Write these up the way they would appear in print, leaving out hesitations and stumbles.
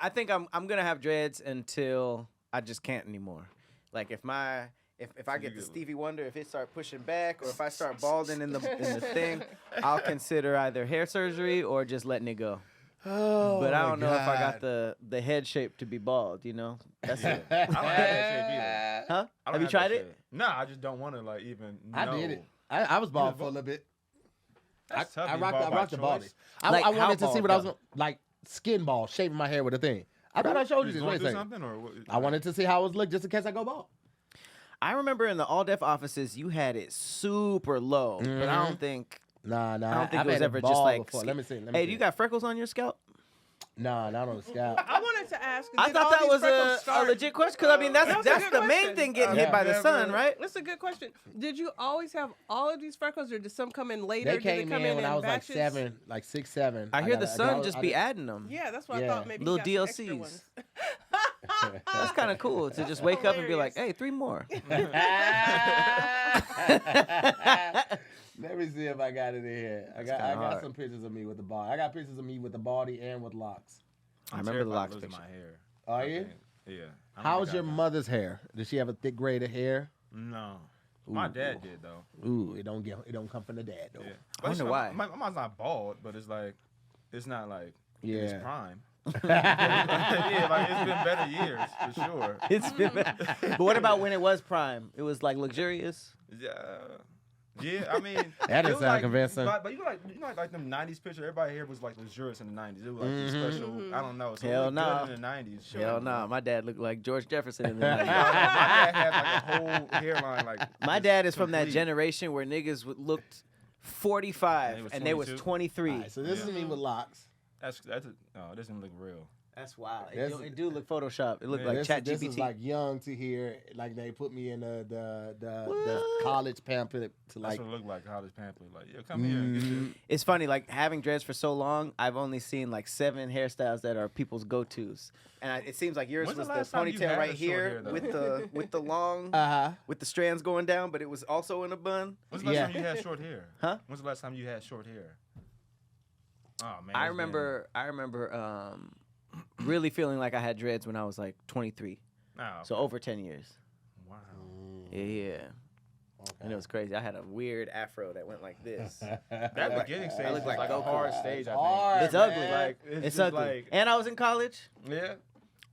I think I'm gonna have dreads until I just can't anymore. Like if I get the Stevie Wonder, if it start pushing back, or if I start balding in the thing, I'll consider either hair surgery or just letting it go. Oh, but I don't know if I got the head shape to be bald. You know, that's it. I don't have that shape either. Huh? I don't Have you tried it? shape. Nah, I just don't want to like even. I did it. I was bald for a little bit. That's tough. I rocked the baldy. Like, I how wanted to see bald, what I was though? like skin bald, shaving my hair with a thing. I thought I showed you this. Wait a second. Something or what? I wanted to see how it would look just in case I go bald. I remember in the all deaf offices, you had it super low, but I don't think. Nah. I don't think I've it was had ever bald just like. before. Let me see. Hey, do you got freckles on your scalp? Nah, not on the scalp. I wanted to ask. I thought that was a legit question because I mean that's That's a good the main question. thing getting hit by the sun, right? That's a good question. Did you always have all of these freckles, or did some come in later? They Did came come in when I was batches? like 6, 7. I hear the sun just be adding them. Yeah, that's what I Yeah. thought. Maybe Little you got some extra DLCs. ones. That's kind of cool to just wake up and be like, hey, 3 more. Let me see if I got it in here. I got hard. some pictures of me with the bald. I got pictures of me with the baldy and with locks. I remember the locks losing picture. my hair. Are you? Yeah. How's your mother's hair? Does she have a thick braid of hair? No. My dad did though. Ooh, it don't come from the dad though. Yeah. I wonder why. My mom's not bald, but it's not like in Yeah. its prime. Yeah, like it's been better years for sure. It's been bad. But what about when it was prime? It was like luxurious. Yeah, I mean That it is was sound like, convincing. But you like them '90s picture. Everybody here was like luxurious in the '90s. It was like this special. I don't know. So Hell it looked nah. good in the '90s. Hell no, nah. My dad looked like George Jefferson in the My 90s. dad had like a whole hairline. Like My just dad is from that complete. generation where niggas looked 45 and they was 22? 23. All right, so this is me with locks. No, it doesn't look real. That's wild. That's- It do look Photoshopped. It looked Yeah, like This ChatGPT. is like young to hear. Like they put me in the college pamphlet to That's like. what it looked like. College pamphlet. Like, yeah, come here. And get this. It's funny, like having dreads for so long, I've only seen like 7 hairstyles that are people's go-tos, and it seems like yours When's the was the last time you ponytail had right a short here hair, though? with the long Uh-huh. with the strands going down, but it was also in a bun. When's the last Yeah. time you had short hair? Huh? When's the last time you had short hair? Oh man. I it's remember really feeling like I had dreads when I was like 23, been- so over 10 years. Wow. Yeah. And it was crazy. I had a weird afro that went like this. That beginning stage looked was like like a Goku. hard stage. I think. Hard. It's ugly. man. Like It's just ugly. Like, And I was in college. yeah.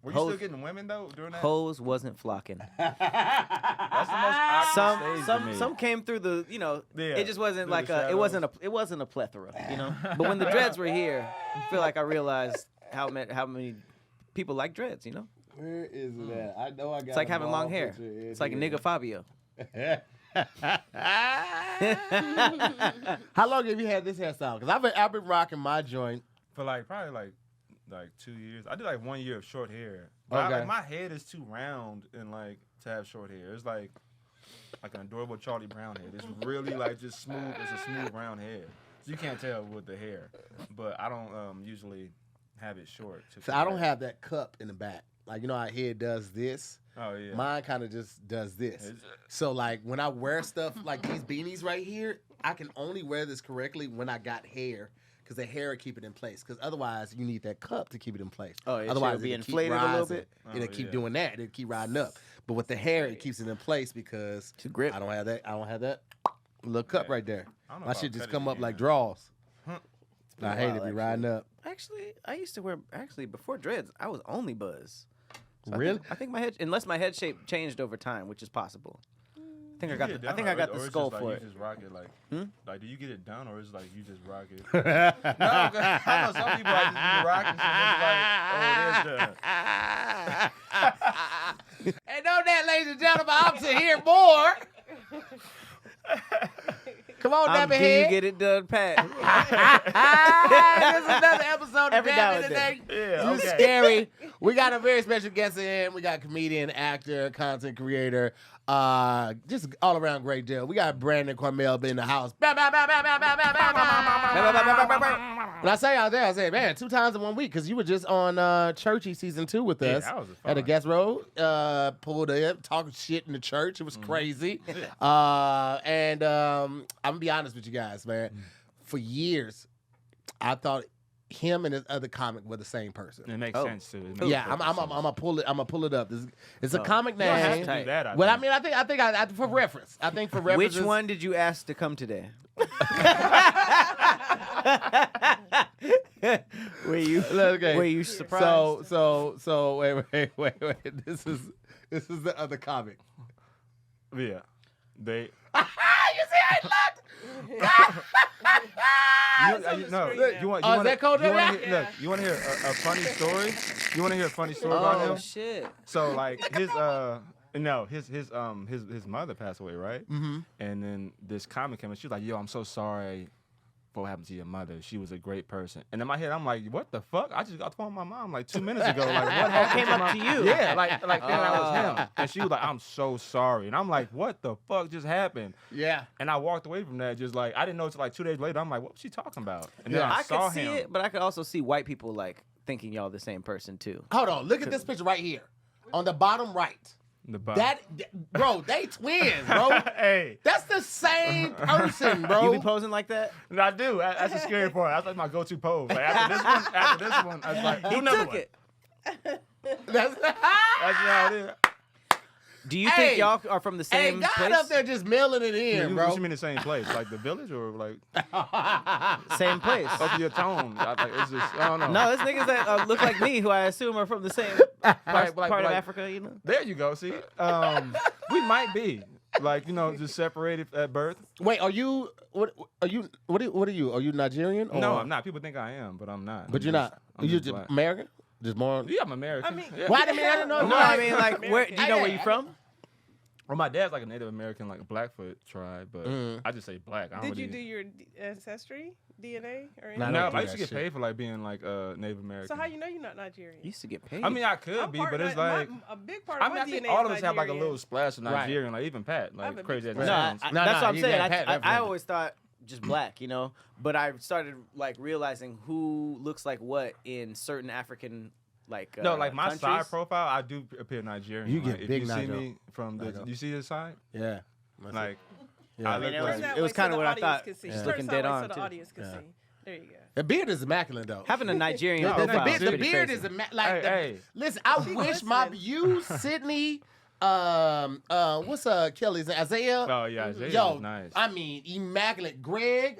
Were you Hoes- still getting women though during that? Hoes wasn't flocking. That's the most awkward stage to me. Some came through the, Yeah, it just wasn't through like the it wasn't a plethora, you know. But when the dreads were here, I feel like I realized how many people like dreads, you know. Where is it at? I know I got. It's like a having long bald hair. picture in It's like a here. nigga Fabio. How long have you had this hairstyle? Because I've been rocking my joint. For like probably like 2 years. I did like 1 year of short hair. But Okay. like, my head is too round and like to have short hair. It's like an adorable Charlie Brown head. It's really like just smooth. It's a smooth round head. So you can't tell with the hair. But I don't usually have it short. So I don't have that cup in the back. Like, you know how head does this? Oh yeah. Mine kind of just does this. It's- So, like, when I wear stuff like these beanies right here, I can only wear this correctly when I got hair. Because the hair will keep it in place. Because otherwise, you need that cup to keep it in place. Oh, it otherwise, should be it'll keep inflated a little rising. bit? Oh, It'll keep yeah. doing that. It'll keep riding up. But with the hair, it keeps it in place because To grip. I don't have that little cup Yeah. right there. I don't know My if shit I'll just cut come it up again. like draws. Huh. been I a hate while, it be actually. riding up. Actually, I used to wear before dreads. I was only buzz. So Really? I think my head, unless my head shape changed over time, which is possible. I think I got You get the, it I think done, I got or the it's skull just like for you it. just rock it like. Hmm? Like, do you get it done, or is it like you just rock it? No, 'cause I know some people like just be rocking shit and be like, oh, it is done. And know that, ladies and gentlemen, I'm to hear more. Come on, Do you Debbie get it done, Pat? This is another episode of Every now Damn It and then. Today. Yeah, You okay. scary. We got a very special guest in. We got comedian, actor, content creator, just all around great deal. We got Brandon Cormell in the house. When I say out there, I say, man, 2 times in 1 week because you were just on Churchy season 2 with Yeah, us that was at a fun. guest road. Pulled in, talking shit in the church. It was crazy. And I'm gonna be honest with you guys, man. For years, I thought him and his other comic were the same person. It makes sense too. It makes Yeah, perfect I'm sense. gonna pull it. I'm gonna pull it up. It's a comic You don't have name. to do that, Well, I think. mean, I think I for reference. I think for reference. Which one did you ask to come today? Were you surprised? So wait. This is the other comic. Yeah, they. You see how it looked? You want? Is that Coach? Look, you want to hear a funny story? You want to hear a funny story about Oh him? shit! So like his mother passed away, right? Mm-hmm. And then this comic came and she was like, "Yo, I'm so sorry for what happened to your mother. She was a great person." And in my head, I'm like, "What the fuck? I just got phone my mom like 2 minutes ago. Like, what happened came up to you? Yeah, like that was him." And she was like, "I'm so sorry." And I'm like, "What the fuck just happened?" Yeah. And I walked away from that just like I didn't know until like 2 days later. I'm like, "What was she talking about?" And then I I saw could see him. it, but I could also see white people like thinking y'all the same person too. Hold on. Look at this picture right here, on the bottom right. The bottom. Bro, they twins, bro. Hey, That's the same person, bro. You be posing like that? and I do. That's the scary part. That's like my go-to pose. Like after this one, I was like, He another took one. it. That's That's how it is. Do you Hey, think y'all are from the Hey, same God place? up there just mailing it in, What bro. you mean the same place? Like the village or like Same place. up your tone? It's just I don't know. No, it's niggas that look like me, who I assume are from the same part of like- Africa. You know. There you go. See, we might be like just separated at birth. Wait, are you? What are you? What are you? Are you Nigerian? Or? No, I'm not. People think I am, but I'm not. But I'm you're just- not. I'm You're just just black. American. Just more. Yeah, I'm American. I mean- yeah. Why? I mean, I don't know. No, I mean like, where do you know where you from? Well, my dad's like a Native American, like a Blackfoot tribe, but I just say black. I don't Did you do really... your ancestry, DNA, or anything? Nah, No, don't but I do used to that get shit. paid for like being like Native American. So how you know you're not Nigerian? You used to get paid. I mean, I could I'm be, part- but it's my- like a big part I of mean, my I think DNA all is of us have like a Nigerian. little splash of Right. Nigerian, like even Pat, have like a crazy as big it No, sounds. that's No, what I'm you saying. got Pat, I definitely. always thought just black, but I started like realizing who looks like what in certain African like No, like my countries. side profile, I do appear Nigerian. You like, get if big you see Nigel. me from the, Nigel. you see his side, Yeah. like Yeah. I I mean, look it like was- That it was way so kinda the what I audience thought. can see. Just Turn looking it dead that way on, so the too. audience can Yeah. see. There you go. The beard is immaculate though. Having a Nigerian No, profile the is the pretty beard crazy. is like. Hey. Listen, I She wish my listening. Sydney. What's Kelly's name? Isaiah? oh yeah, Isaiah Yo, is nice. I mean, immaculate. Greg,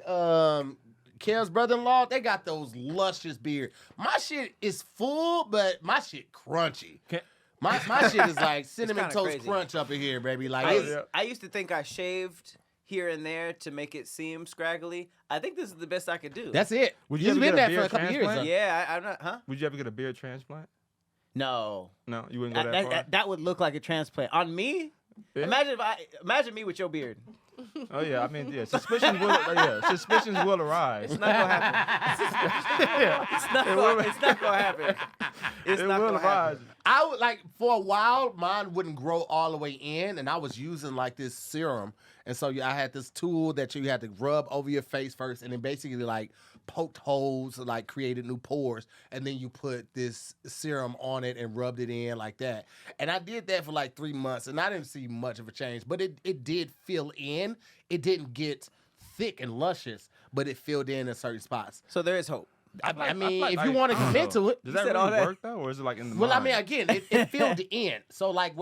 Kel's brother-in-law, they got those luscious beard. My shit is full, but my shit crunchy. Can- My shit is like cinnamon kinda toast crazy. crunch up in here, baby. Like, I, it's, I used to think I shaved here and there to make it seem scraggly. I think this is the best I could do. that's it. Would you He's ever been get a that for a beard couple years. transplant? Huh? yeah, I'm not, huh? Would you ever get a beard transplant? No. No, you wouldn't go that far. That would look like a transplant on me. Yeah. Imagine me with your beard. Oh yeah, I mean yeah, suspicions will arise. It's not gonna happen. It's not gonna happen. It's It not will gonna happen. arise. I would like for a while, mine wouldn't grow all the way in, and I was using like this serum, and so I had this tool that you had to rub over your face first, and then basically like poked holes, like created new pores, and then you put this serum on it and rubbed it in like that. And I did that for like 3 months, and I didn't see much of a change, but it did fill in. It didn't get thick and luscious, but it filled in certain spots. So there is hope. I mean, like- if you want to I don't commit know. to it. Does You that said all really that. work though, or is it like in the Well, I mind? mean, again, it filled in. So, like,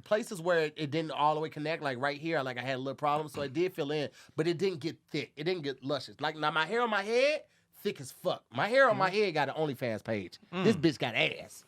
places where it didn't all the way connect, like right here, like I had a little problem, so it did fill in, but it didn't get thick. It didn't get luscious. Like, now my hair on my head, thick as fuck. My hair on my head got an OnlyFans page. This bitch got ass.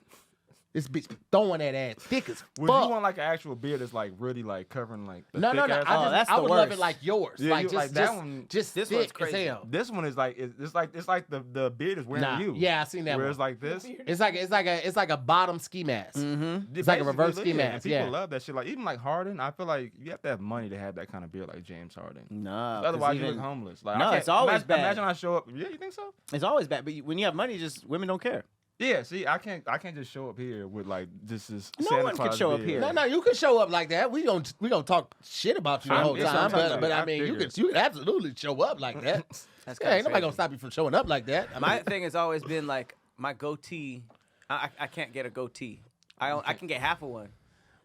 This bitch throwing that ass thick as Would fuck. you want like an actual beard that's like really like covering like the No. thick ass I, Oh, just, that's I the would love worst. it like yours. Yeah, like, you- just, like that one- just This thick one's as crazy. hell. This one is like it's like the beard is wearing Nah, you. yeah, I seen that Where one. it's like this. It's like a bottom ski mask. Mm-hmm. It's like a reverse Basically, ski yeah, and mask, people yeah. love that shit. Like even like Harden, I feel like you have to have money to have that kind of beard like James Harden. No. Otherwise, you look homeless. Like, No, I can't- it's always imagine, bad. Imagine I show up. Yeah, you think so? It's always bad, but when you have money, just women don't care. Yeah. See, I can't just show up here with like this is No Santa one can Claus show up beard. here. No, you can show up like that. We gonna talk shit about you the I'm- whole that's what time, I'm talking but about. I I mean, you figured. can absolutely show up like that. That's Yeah, ain't nobody gonna stop you from showing up like that. I My mean, thing has always been like my goatee. I can't get a goatee. I can get half of one,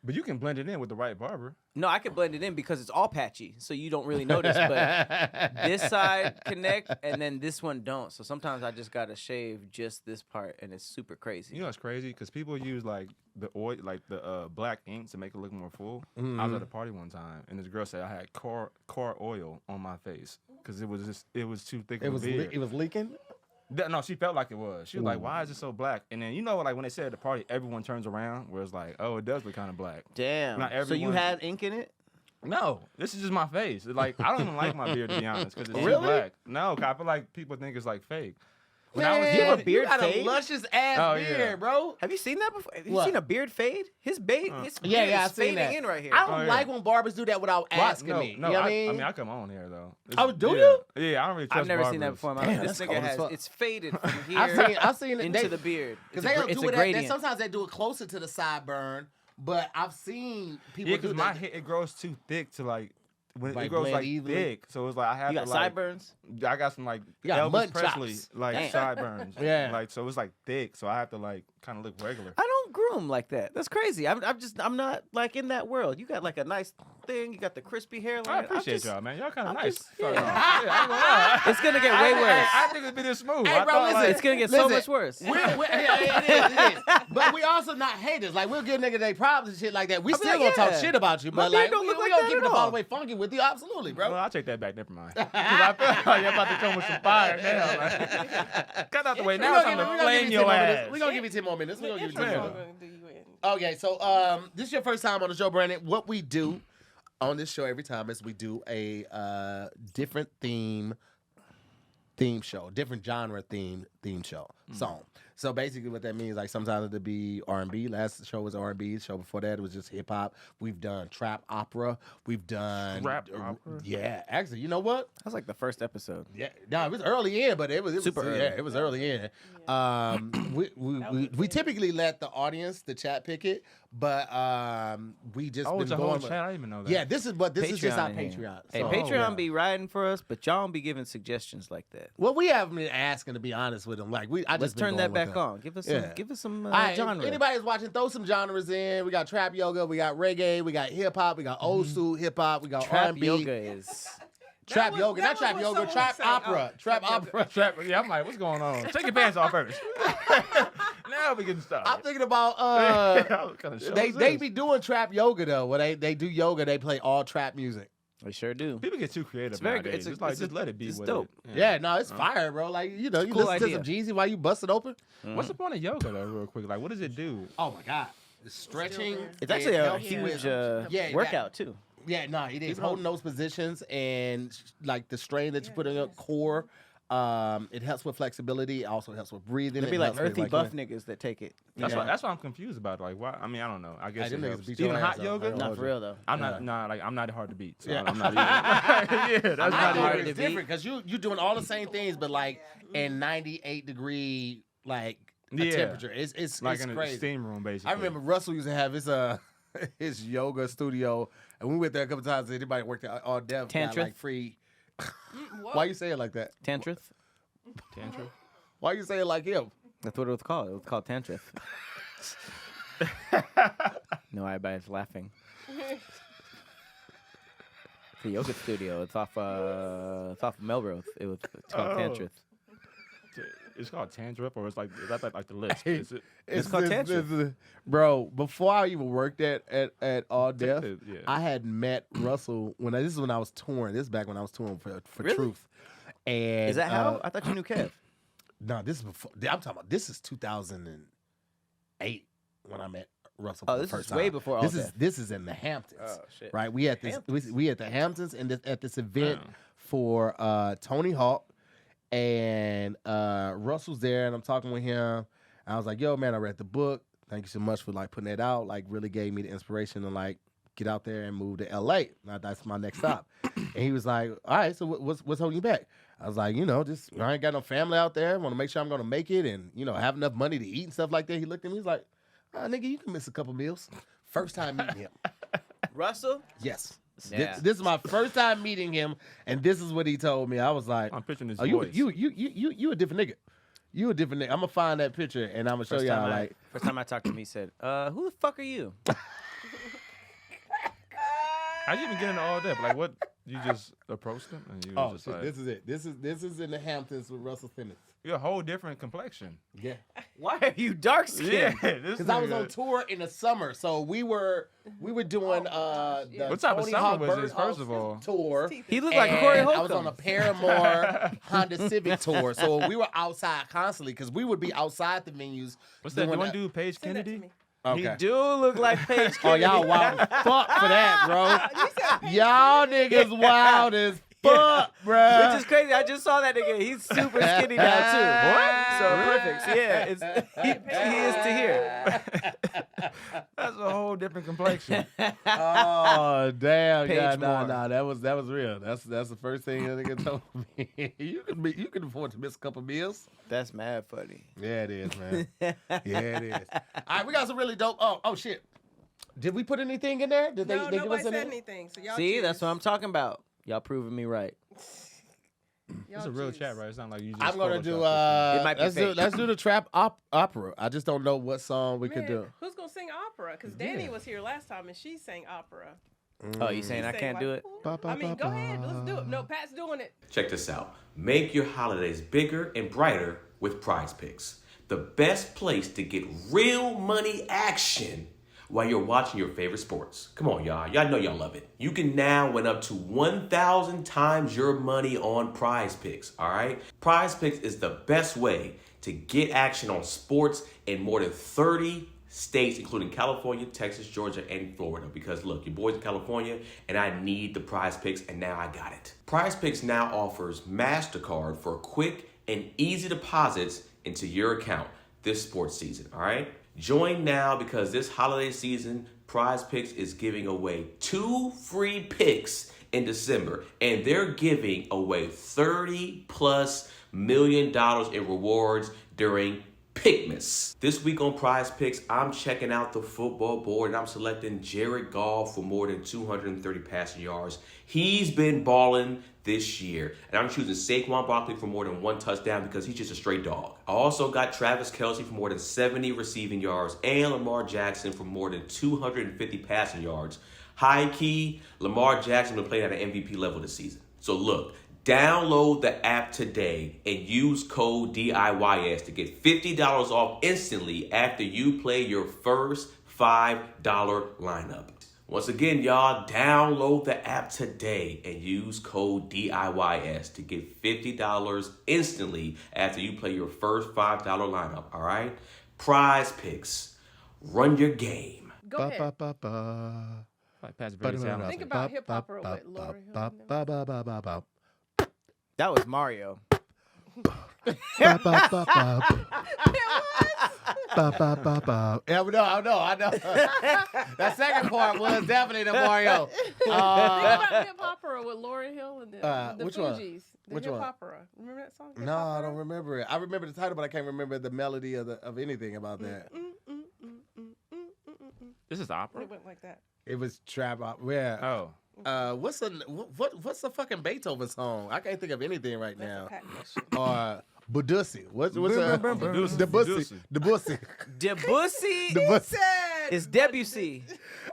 But you can blend it in with the right barber. No, I can blend it in because it's all patchy, so you don't really notice. But this side connect, and then this one don't. So sometimes I just gotta shave just this part, and it's super crazy. You know what's crazy? Because people use like the oil, like the black ink to make it look more full. I was at a party one time, and this girl said I had car oil on my face because it was too thick. It was beard. it was leaking. No, she felt like it was. She was like, "Why is it so black?" And then like when they said at the party, everyone turns around, where it's like, "Oh, it does look kind of black." Damn. Not So you everyone- had ink in it? No, this is just my face. Like I don't even like my beard to be honest, because it's too Really? black. No, 'cause I feel like people think it's like fake. When Man, I was You have a kid- beard you got fade? a luscious ass Oh, yeah. beard, bro. Have you seen that before? Have you What? seen a beard fade? His beard is I've seen fading that. in right here. I don't Oh, yeah. like when barbers do that without asking no, me. No, you know what I I mean? I come on here though. Oh, do yeah. you? Yeah, I don't really trust I've never seen that barbers. before in my Damn, life. This that's nigga cold as has fuck. it's faded from here I've seen it. into the beard. Because It's they a, don't it's do a it. gradient. Sometimes they do it closer to the sideburn, but I've seen people Yeah, do because that. my hair it grows too thick to like when Like it grows blend like evenly? thick, so it's like I have You to got like sideburns? I got some like You got Elvis mud Presley chops. like Damn. sideburns. Yeah. like so it's like thick, so I have to like kind of look regular. I don't groom like that. That's crazy. I'm not like in that world. You got like a nice thing. You got the crispy hairline. I appreciate just- y'all, man. Y'all kind of I'm nice. just- So, yeah. I ain't gonna lie. It's gonna get way worse. I think it's been this smooth. Hey, I bro, thought, listen, like, It's gonna get so Listen, much worse. it is. But we also not haters. Like we'll give niggas their problems and shit like that. We I'll be still like, gonna talk yeah. shit about you, My but beard like don't we look like gonna that keep at it all all. the way funky with you. Absolutely, bro. Well, I'll take that back. Never mind. 'Cause I feel like you're about to come with some fire now. Like, cut out the way. Now it's time to flame your ass. We're gonna give you 10 more minutes. We're gonna give you 10 Yeah. more minutes. Okay, so this is your first time on the show, Brandon. What we do on this show every time is we do a different theme show, different genre theme show song. So basically, what that means, like sometimes it'll be R&B. Last show was R&B. The show before that it was just hip hop. We've done trap opera. We've done Trap opera? Yeah, actually, you know what? That was like the first episode. Yeah, no, it was early in, but it was Super early. Yeah, it was early in. We typically let the audience, the chat, pick it, but we just Oh, been it's a going. whole with- chat. I didn't even know that. Yeah, this is just our in here. Patreon. Hey, So- Patreon yeah. be riding for us, but y'all don't be giving suggestions like that. Well, we haven't been asking to be honest with them. Like I Let's just been turn going that with back them. on. Give us some All right, genre. anybody's watching, throw some genres in. We got trap yoga, we got reggae, we got hip hop, we got old school hip hop, we got Trap R&B. yoga is. Trap yoga, not trap yoga, trap opera, trap opera. Trap. Yeah, I'm like, what's going on? Take your pants off first. Now we can start. I'm thinking about What kind of show they is they this? be doing trap yoga though. When they do yoga, they play all trap music. We sure do. People get too creative. It's very nowadays. good. It's a- Just like it's just a- let it be. it's with dope. It. Yeah, no, it's fire, bro. Like you know, you cool listen to some idea. Jeezy while you bust it open. What's the point of yoga though, real quick? Like, what does it do? Oh my god, the stretching. It's actually a helps huge with- Yeah, workout too. Yeah, no, it is People holding those positions and like the strain that you put in your core. It helps with flexibility. It also helps with breathing. It'd be It like helps with, earthy buff niggas that take it. That's Yeah. why. That's why I'm confused about. Like, why? I mean, I don't know. I guess Hey, it them niggas helps. beat your Even ass hot up. yoga. I don't Not for real though. I'm not. Nah, like I'm not hard to beat. So Yeah. I'm not. Yeah, that's Hot not yoga hard is to beat. different because you doing all the same things, but like in 98-degree like a Yeah. temperature. It's like it's in a crazy. steam room, basically. I remember Russell used to have his his yoga studio, and we went there a couple times. Anybody worked there all deaf got Tantra? like free. Why you say it like that? Tantrith. Tantra. Why you say it like him? That's what it was called. It was called Tantrith. No, everybody's laughing. It's a yoga studio. It's off Melrose. It's called Oh. Tantrith. It's called Tantra, or it's like is that like the list? Is it? It's called Tantra. Bro, before I even worked at All Deaf, Yeah. I had met Russell this is when I was touring. This is back when I was touring for Really? Truth. And Is that how? I thought you knew Kev. No, this is before. I'm talking about. This is 2008 when I met Russell. Oh, for the this first is time. way before All Deaf. This is in the Hamptons. Oh, shit. Right, we at this Hamptons. we at the Hamptons and at this event Wow. for Tony Hawk, and Russell's there, and I'm talking with him. I was like, "Yo, man, I read the book. Thank you so much for like putting that out. Like, really gave me the inspiration to like get out there and move to LA. Now, that's my next stop." And he was like, "All right, so what's holding you back?" I was like, just I ain't got no family out there. I want to make sure I'm gonna make it, and have enough money to eat and stuff like that. He looked at me, he's like, "Nigga, you can miss a couple meals." First time meeting him. Russell? Yes. Yeah. This is my first time meeting him, and this is what he told me. I was like, I'm picturing his "Oh, voice. you a different nigga. You a different nigga. I'm gonna find that picture and I'm gonna show y'all like." First time I talked to him, he said, "Who the fuck are you?" How'd you even get into all that? Like, what? You just approached them and you was just shit, like, this is it. This is in the Hamptons with Russell Simmons. you're a whole different complexion. Yeah. Why are you dark skinned? Because I was on tour in the summer, so we were doing the What type of Tony summer Hawk was this? Birdhouse First of all, tour. He looked like Corey And Holcomb. I was on a Paramore Honda Civic tour, so we were outside constantly because we would be outside the venues. what's that? doing One dude, Paige Send that to Kennedy. me. He Okay. do look like Paige Oh, Kennedy. y'all wild as fuck for that, bro. You said Paige Y'all niggas wild as fuck, bro. Which is crazy. I just saw that nigga. He's super skinny now too. What? So perfect. So, yeah, he is Tahir. That's a whole different complexion. Oh damn! Page Yeah, more. nah. That was real. That's the first thing that nigga told me. You can afford to miss a couple meals. That's mad funny. Yeah, it is, man. Yeah, it is. All right, we got some really dope. Oh shit! Did we put anything in there? Did No, they give nobody us said anything? anything. So y'all See, choose. that's what I'm talking about. Y'all proving me right. Y'all It's a real choose. chat, right? It's not like you just. I'm gonna do. photoshopped It might be fake. Let's do the trap opera. I just don't know what song we could Man, do. Who's gonna sing opera? Because Danny was here last time and she sang opera. Oh, you saying She I sang can't like, do it? "Ooh." I mean, go ahead. Let's do it. No, Pat's doing it. Check this out. Make your holidays bigger and brighter with PrizePicks, the best place to get real money action while you're watching your favorite sports. Come on, y'all. Y'all know y'all love it. You can now win up to 1,000 times your money on PrizePicks, all right? PrizePicks is the best way to get action on sports in more than 30 states, including California, Texas, Georgia, and Florida. Because look, your boy's in California, and I need the PrizePicks, and now I got it. PrizePicks now offers MasterCard for quick and easy deposits into your account this sports season, all right? Join now because this holiday season, PrizePicks is giving away 2 free picks in December, and they're giving away $30+ million in rewards during Pickmas. This week on PrizePicks, I'm checking out the football board and I'm selecting Jared Goff for more than 230 passing yards. He's been balling this year. And I'm choosing Saquon Barkley for more than 1 touchdown because he's just a straight dog. I also got Travis Kelce for more than 70 receiving yards and Lamar Jackson for more than 250 passing yards. High key, Lamar Jackson been playing at an MVP level this season. So look, download the app today and use code DIYS to get $50 off instantly after you play your first $5 lineup. Once again, y'all, download the app today and use code DIYS to get $50 instantly after you play your first $5 lineup, all right? PrizePicks. Run your game. Go ahead. Like Pat's very talented. Think about hip opera with Lauryn Hill. That was Mario. Yeah, I know. That second part was definitely the Mario. Think about hip opera with Lauryn Hill and the which one? Fugees. The Which hip one? opera. Remember that song? Hip No, I Opera? don't remember it. I remember the title, but I can't remember the melody of anything about that. This is opera. It went like that. It was trap op. Yeah. Oh, What's the fucking Beethoven song? I can't think of anything right That's now. a Pat question. Or Budussy. What's Debussy. Debussy? Debussy. Debussy Debussy. is Debussy.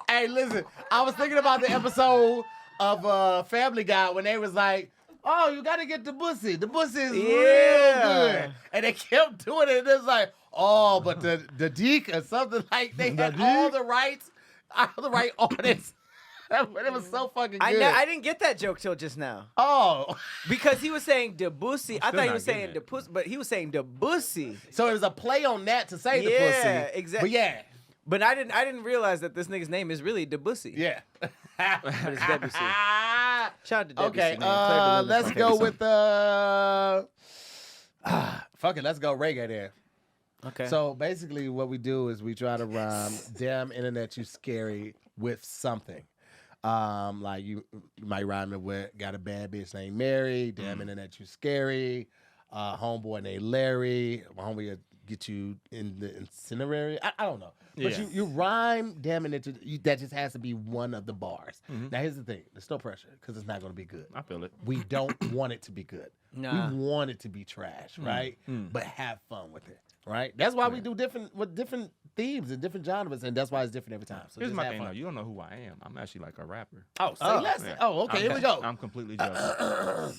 Hey, listen. I was thinking about the episode of Family Guy when they was like, "Oh, you got to get Debussy. Debussy is real good," and they kept doing it. And it's like, "Oh, but the Deke or something like they had all the right artists." But it was so fucking good. I didn't get that joke till just now. Oh, Because he was saying Debussy. I Still thought he not was saying getting it. Debussy, but he was saying Debussy. so it was a play on that to say the pussy. Yeah, exactly. But yeah, But I didn't realize that this nigga's name is really Debussy. yeah. But it's Debussy. Shout out to Debussy, Okay, man. Claire de Lune is let's my go favorite with fuck it, let's go reggae there. song. Okay. So basically what we do is we try to rhyme damn internet you scary with something. Like you might rhyme it with got a bad bitch named Mary, damn internet you scary, homeboy named Larry, my homie will get you in the incinerary. I don't know. But Yeah. you rhyme damn it that just has to be one of the bars. Now here's the thing, there's no pressure because it's not gonna be good. I feel it. We don't want it to be good. Nah. We want it to be trash, right? But have fun with it. Right? That's why we do different themes and different genres, and that's why it's different every time. So Here's just my have thing, fun. though. You don't know who I am. I'm actually like a rapper. Oh, say less. Yeah. Oh, okay, here we go. I'm completely joking.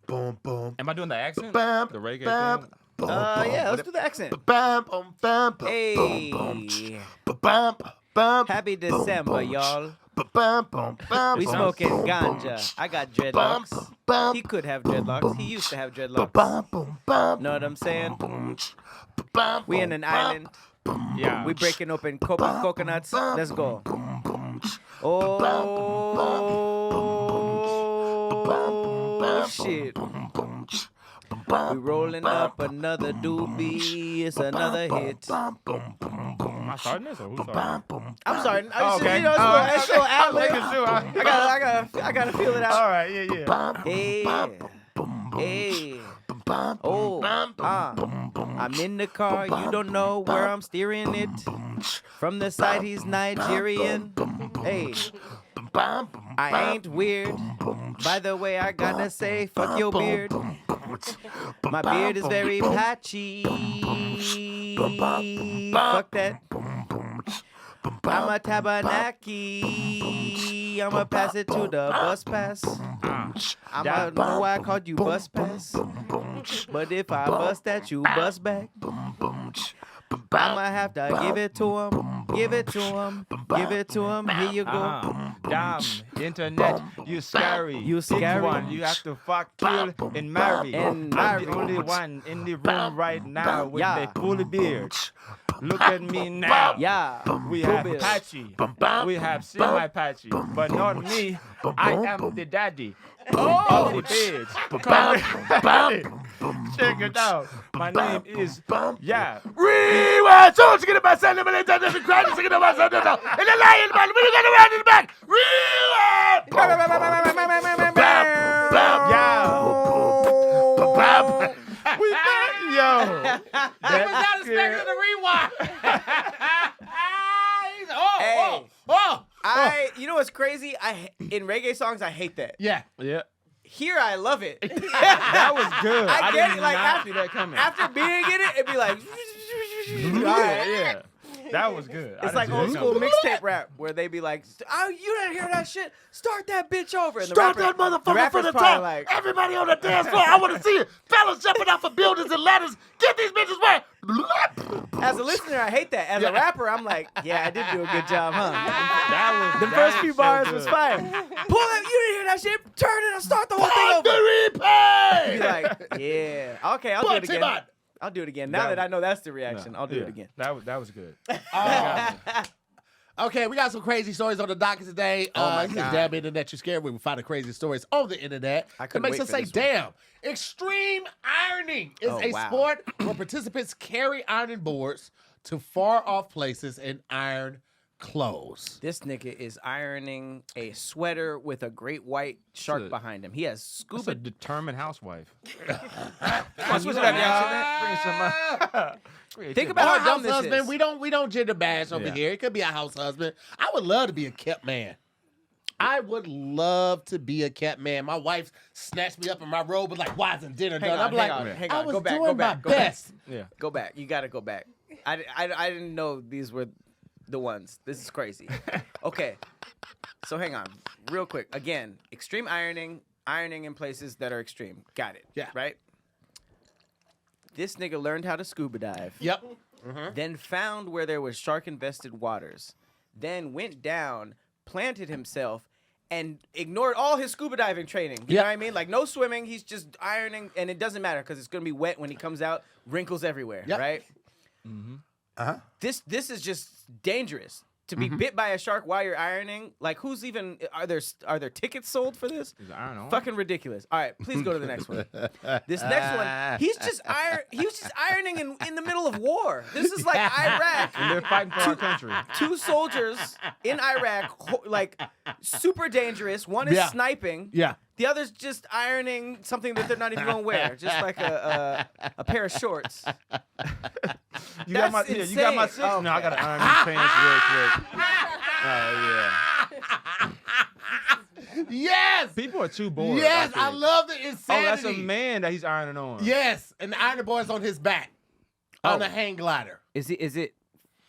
Boom, boom. Am I doing the accent? Bam, The reggae bam, thing? boom, Yeah, let's do the accent. bam, boom, bam, boom, Hey. boom, bam, bam. Happy December, y'all. Bam, boom, bam. We boom, smoking boom, ganja. I got Bam, dreadlocks. bam, He could have dreadlocks. He used to have dreadlocks. bam, boom, bam. Know what I'm saying? Bam, We in an island. Yeah. We breaking open coconuts. Let's go. Oh, shit. We rolling up another doobie. It's another hit. Am I starting this or who's starting? I'm sorry. Okay. You know, it's a little ad-lib. Making sure. I gotta feel it out. All right, yeah. Hey, hey. Oh, I'm in the car. You don't know where I'm steering it. From the side, he's Nigerian. Hey, I ain't weird. By the way, I gotta say, fuck your beard. My beard is very patchy. Fuck that. I'm a tabanaki. I'ma pass it to the bus pass. I don't know why I called you bus pass. But if I bust that, you bust back. I'ma have to give it to him. Give it to him. Give it to him. Here you go. Damn, internet, you scary. You Big scary. one, you have to fuck, kill, and marry. And I'm the marry. only one in the room right now with Yeah. a full beard. Look at me now. Yeah. We Full have beard. patchy. We have semi-patchy. But not me. I am the daddy of the beards. Check it out. My name is, yeah. Rewind! So much to get about Sunday, but it's not the crowd. It's about Sunday. And the lion, man, when you got around in the back. Rewind! We back, yo. That was not expecting the rewind. You know what's crazy? In reggae songs, I hate that. Yeah. Yeah. Here, I love it. That was good. I didn't get it. Like not see that coming. after being in it, it'd be like. Yeah. That was good. It's like old school mixtape rap where they be like, "Oh, you didn't hear that shit? Start that bitch over." And Start that motherfucker from the top. Like, Everybody on the dance floor, I want to see it. Fellas jumping off of buildings and ladders. Get these bitches wet. as a listener, I hate that. As a rapper, I'm like, yeah, I did do a good job, huh? The That first few so bars good. was fire. Pull it, you didn't hear that shit. Turn it and start the whole thing over. Be like, yeah, okay, I'll do it again. I'll do it again. Now that I know that's the reaction, I'll do it again. That was good. Okay, we got some crazy stories on the docket today. Oh my this God. is Damn Internet, you scared. We will find the crazy stories on the internet. I It couldn't makes wait us for say, this one. damn. Extreme ironing is Oh, a wow. sport where participants carry ironing boards to far off places and iron clothes. This nigga is ironing a sweater with a great white shark Shit. behind him. He has That's scuba. a determined housewife. Switch it up, Bring some Think Or about a how dumb house this husband. is. We don't gender bash over Yeah. here. It could be a house husband. I would love to be a kept man. I would love to be a kept man. My wife snatched me up in my robe and like, why isn't dinner done? I'm like, hang I on. was Go back, doing go back, my go back. best. Yeah. Go back. You gotta go back. I didn't know these were the ones. This is crazy. Okay. So hang on. Real quick. Again, extreme ironing in places that are extreme. Got it. Yeah. Right? This nigga learned how to scuba dive. Yep. Then found where there was shark-infested waters. Then went down, planted himself, and ignored all his scuba diving training. You know what I mean? Like, no swimming. He's just ironing, and it doesn't matter because it's going to be wet when he comes out. Wrinkles everywhere, Yep. right? Uh-huh. This is just dangerous. To be bit by a shark while you're ironing, like, who's even... Are there tickets sold for this? I don't know. Fucking ridiculous. All right, please go to the next one. This next one, he was just ironing in the middle of war. This is like Iraq. And they're fighting for our country. 2 soldiers in Iraq, like, super dangerous. One is Yeah. sniping. Yeah. The other's just ironing something that they're not even going to wear, just like a pair of shorts. You got my That's you got my insane. six. Oh, No, I okay. gotta iron these pants real quick. Oh Yes. People are too bored. Yes, I think. love the Oh, insanity. that's a man that he's ironing on. Yes, and the ironing board's on his back on a hang glider. Is it Get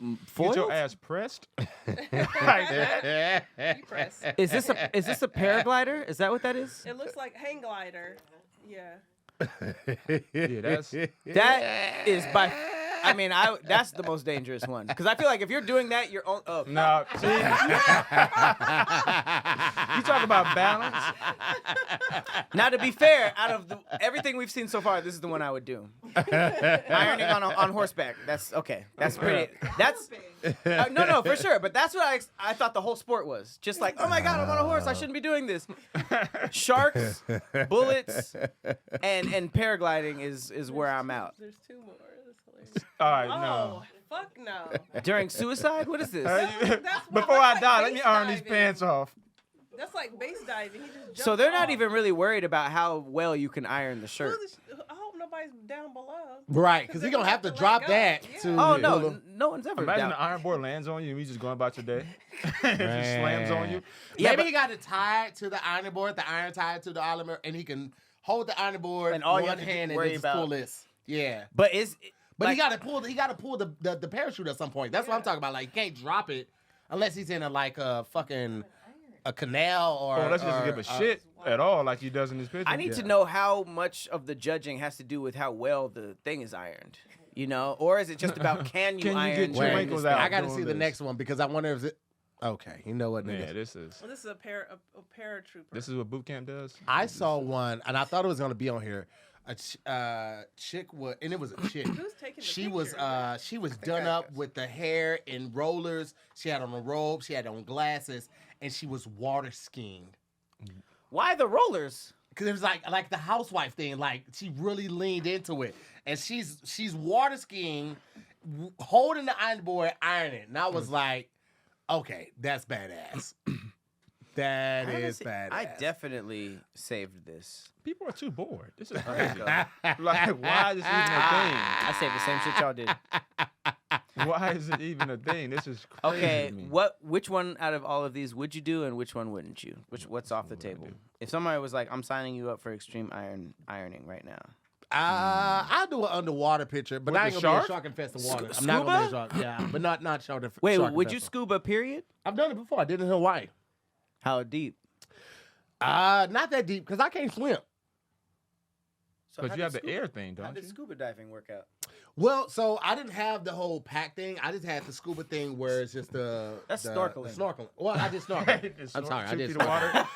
your foiled? ass pressed. Like that. You press. Is this a paraglider? Is that what that is? It looks like hang glider. Yeah. Yeah, that's. That is by. I mean, that's the most dangerous one because I feel like if you're doing that, you're on. Oh, No, see, you talk about balance. Now, to be fair, out of everything we've seen so far, this is the one I would do. Ironing on horseback. That's okay. That's pretty. That's no, for sure. But that's what I thought the whole sport was. Just like, oh my God, I'm on a horse. I shouldn't be doing this. Sharks, bullets, and paragliding is where I'm out. There's 2 more. That's hilarious. All right, Oh, fuck no. During suicide, what is this? no. That's Before I like die, let me base iron these diving. pants off. That's like base diving. He just jumps So they're not off. even really worried about how well you can iron the shirt. I hope nobody's down below. Right, because he's going to have to Let drop go. that Yeah. to... Oh no, no one's ever. Imagine down. the iron board lands on you and you just going about your day. It just slams on you. Yeah, Maybe but- he got it tied to the ironing board, the iron tied to the oliver, and he can hold the ironing board And all you one have to hand worry and just about- pull this. Yeah. But But like, he got to pull the parachute at some point. That's what I'm talking about. Like, you can't drop it unless he's in a fucking a canal or... Or unless he doesn't give a shit at all like he does in his picture. I need to know how much of the judging has to do with how well the thing is ironed. You know, or is it just about can you you iron? get your during wrinkles this out? thing? I got to doing see the this. next one because I wonder if it... Okay, you know what, Yeah, nigga? this is Well, this is a paratrooper. this is what boot camp does. I saw one, and I thought it was going to be on here. A chick was, and it was a chick. Who's taking the She was done up with the hair in rollers. She had on a robe. She had on glasses, and she was water skiing. Why the rollers? Cause it was like the housewife thing. Like she really leaned into it, and she's water skiing, holding the iron board, ironing. And I was like, okay, that's badass. That is badass. I definitely saved this. People are too bored. This is crazy. Like, why is this even a I saved the same shit y'all did. thing? Why is it even a thing? This is crazy Okay, to me. which one out of all of these would you do, and which one wouldn't you? What's off the table? If somebody was like, "I'm signing you up for extreme ironing right now," I'll do an underwater picture, but With I ain't the gonna be shark? a shark infested water. Scu- I'm not gonna be a scuba? shark. Yeah, but not shark. Wait, shark would you infested. scuba? Period. I've done it before. I did it in Hawaii. How deep? Not that deep because I can't swim. So But how you have did the air thing, How don't did you? scuba diving work out? Well, so I didn't have the whole pack thing. I just had the scuba thing where it's just That's the snorkeling. Snorkeling. Well, I did snorkel. I'm sorry, I 2 did feet of snorkel. water.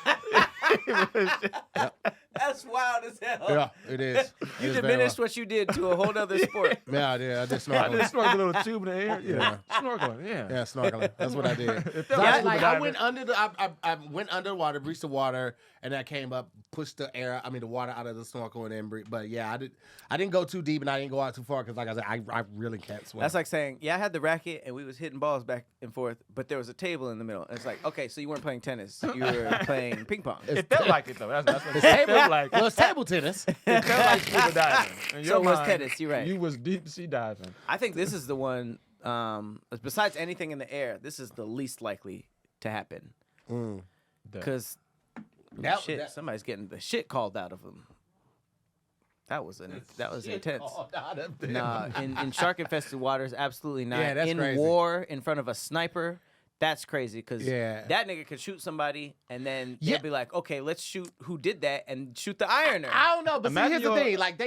That's wild as hell. Yeah, it is. You It is very diminished what you did to a whole other sport. well. Yeah, I did. I did I snorkeling. just snorkel a little tube in the air. Yeah, snorkeling. Yeah. Yeah, snorkeling. That's what I did. It So felt I, like like, scuba I diving. went under the. I went under the water, breached the water, and I came up, pushed the air. I mean, the water out of the snorkel, and then breathe. But yeah, I didn't go too deep, and I didn't go out too far because, like I said, I really can't swim. That's like saying, yeah, I had the racket and we was hitting balls back and forth, but there was a table in the middle. And it's like, okay, so you weren't playing tennis, you were playing ping pong. It felt like it though. That's what it table, felt like. well, it's table tennis. It felt like scuba diving. In So your it was mind, tennis, you're right. You was deep sea diving. I think this is the one. Besides anything in the air, this is the least likely to happen because That- somebody's getting the shit called out of them. That was intense. Nah, in shark infested waters, absolutely not. Yeah, that's in crazy. war, in front of a sniper, that's crazy because Yeah. that nigga could shoot somebody and then Yeah. they'll be like, okay, let's shoot who did that and shoot the ironer. I don't know, but see, Imagine here's the your- thing: like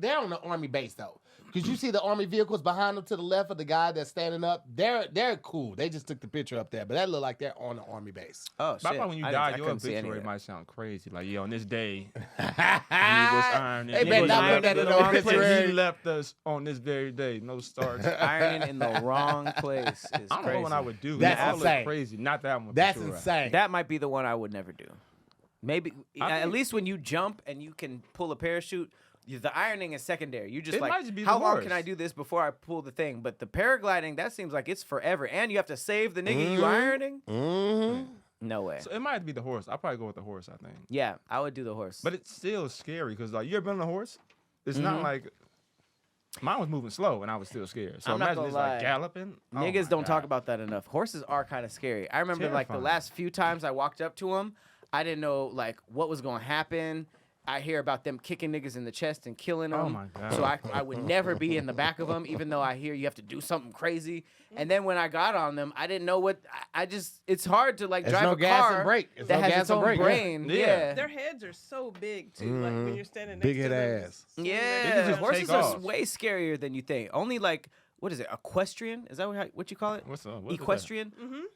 they're on the army base though, because you see the army vehicles behind them to the left of the guy that's standing up. They're cool. They just took the picture up there, but that look like they're on the army base. Oh shit! But when you I die, your couldn't see any of obituary that. might sound crazy. Like, yeah, on this day, he was ironing. They better not put that in the obituary. He left us on this very day. No stars. Ironing in the wrong place is I don't crazy. know what I would do. That's That would insane. look crazy. Not that one. That's for sure. insane. That might be the one I would never do. Maybe at think- least when you jump and you can pull a parachute, the ironing is secondary. You just It like, might be the how long can I worst. do this before I pull the thing? But the paragliding, that seems like it's forever, and you have to save the nigga you ironing. Mm-hmm. No way. So it might be the horse. I'll probably go with the horse, I think. Yeah, I would do the horse. But it's still scary because, like, you ever been on a horse? It's Mm-hmm. not like mine was moving slow and I was still scared. So I'm not imagine gonna it's lie. like galloping. Oh Niggas my don't talk God. about that enough. Horses are kind of scary. I remember like the Terrifying. last few times I walked up to them, I didn't know like what was gonna happen. I hear about them kicking niggas in the chest and killing them. Oh my God. So I would never be in the back of them, even though I hear you have to do something crazy. And then when I got on them, I didn't know what. I just it's hard to like drive no a gas car and brake. It's that no has gas its and own brake, yeah. brain. Yeah. Yeah. Their heads are so big too. Like when you're standing next Big to head them. ass. Yeah, just horses take are off. way scarier than you think. Only like what is it? Equestrian? Is that what you call it? What's up? What is that? Equestrian?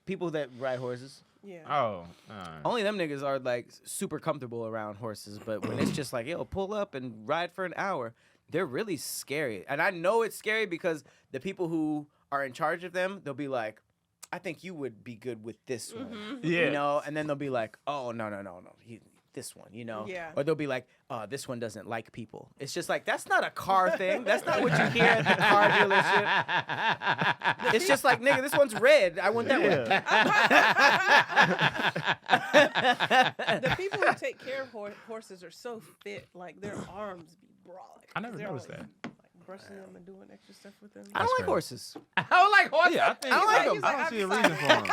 People that ride horses. Yeah. Oh, all right. Only them niggas are like super comfortable around horses, but when it's just like, yo, pull up and ride for an hour, they're really scary. And I know it's scary because the people who are in charge of them, they'll be like, I think you would be good with this one. Yeah. You know, and then they'll be like, oh, no. This one, you know? Yeah. Or they'll be like, oh, this one doesn't like people. It's just like, that's not a car thing. That's not what you hear at the car dealership. It's just like, nigga, this one's red. I want that one. The people who take care of horses are so fit. Like their arms be broad. Like, I never they're noticed like, that. Like brushing them and doing extra stuff with them. I don't like crazy. horses. I don't like horses. Yeah, I think I don't like I them. don't see a reason for them.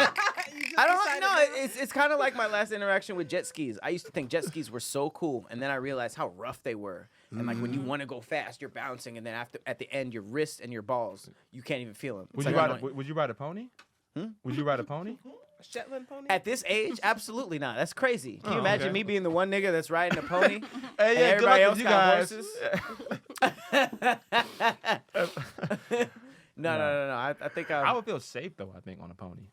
I don't know. It's kind of like my last interaction with jet skis. I used to think jet skis were so cool, and then I realized how rough they were. And like when you want to go fast, you're bouncing, and then at the end, your wrist and your balls, you can't even feel them. Would you ride a pony? Would you ride a pony? A Shetland pony. At this age, absolutely not. That's crazy. Can you Oh, imagine okay. me being the one nigga that's riding a pony? Hey, and yeah, good luck everybody with else you got guys. horses? No. I think I would feel safe though. I think on a pony.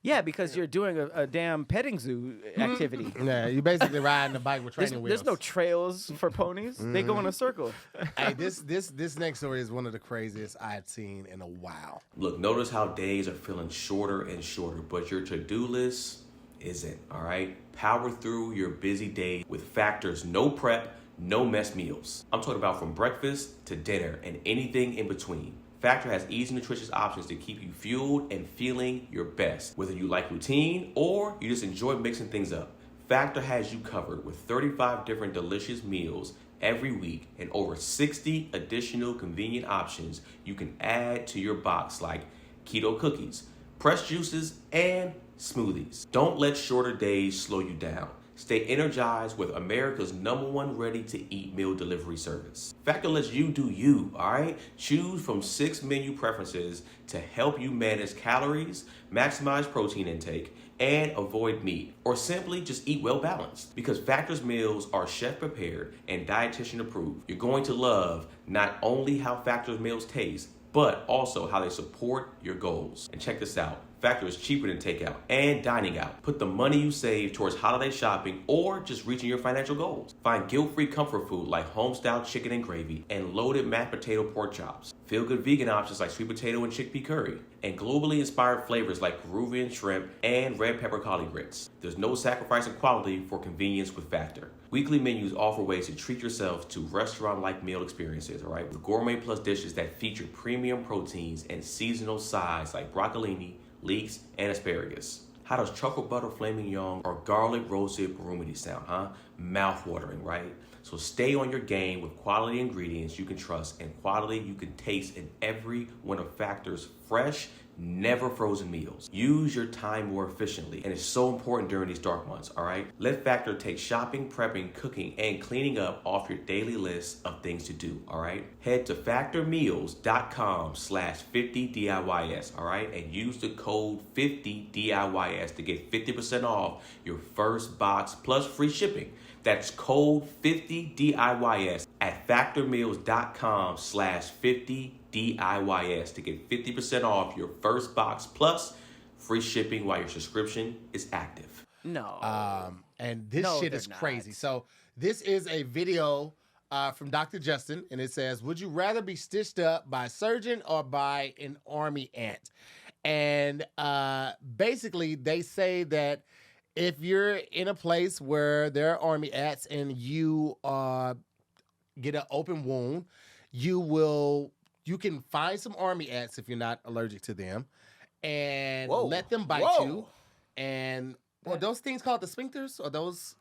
yeah, because you're doing a damn petting zoo activity. Yeah, you basically riding a bike with training wheels. There's no trails for ponies. They go in a circle. Hey, this next story is one of the craziest I had seen in a while. Look, notice how days are feeling shorter and shorter, but your to-do list isn't, all right? Power through your busy day with Factor's no prep, no mess meals. I'm talking about from breakfast to dinner and anything in between. Factor has easy, nutritious options to keep you fueled and feeling your best. Whether you like routine or you just enjoy mixing things up, Factor has you covered with 35 different delicious meals every week and over 60 additional convenient options you can add to your box like keto cookies, pressed juices, and smoothies. Don't let shorter days slow you down. Stay energized with America's #1 ready-to-eat meal delivery service. Factor lets you do you, all right? Choose from 6 menu preferences to help you manage calories, maximize protein intake, and avoid meat, or simply just eat well balanced. Because Factor's meals are chef prepared and dietitian approved. You're going to love not only how Factor's meals taste, but also how they support your goals. And check this out. Factor is cheaper than takeout and dining out. Put the money you save towards holiday shopping or just reaching your financial goals. Find guilt-free comfort food like homestyle chicken and gravy and loaded mashed potato pork chops. Feel-good vegan options like sweet potato and chickpea curry. And globally inspired flavors like Peruvian shrimp and red pepper collard grits. There's no sacrificing quality for convenience with Factor. Weekly menus offer ways to treat yourself to restaurant-like meal experiences, all right? With gourmet plus dishes that feature premium proteins and seasonal sides like broccolini, leeks, and asparagus. How does truffle butter flaming young or garlic roasted barumati sound, huh? Mouth-watering, right? So stay on your game with quality ingredients you can trust and quality you can taste in every one of Factor's fresh, never frozen meals. Use your time more efficiently, and it's so important during these dark months, all right? Let Factor take shopping, prepping, cooking, and cleaning up off your daily list of things to do, all right? Head to factormeals.com/50DIYS, all right? And use the code 50DIYS to get 50% off your first box plus free shipping. That's code 50DIYS at factormeals.com/50DIYS to get 50% off your first box plus free shipping while your subscription is active. No. And this No, shit they're is not. crazy. So this is a video from Dr. Justin, and it says, would you rather be stitched up by a surgeon or by an army ant? And basically, they say that if you're in a place where there are army ants and you get an open wound, you can find some army ants if you're not allergic to them, and let them bite you. And those things called the sphincters, or those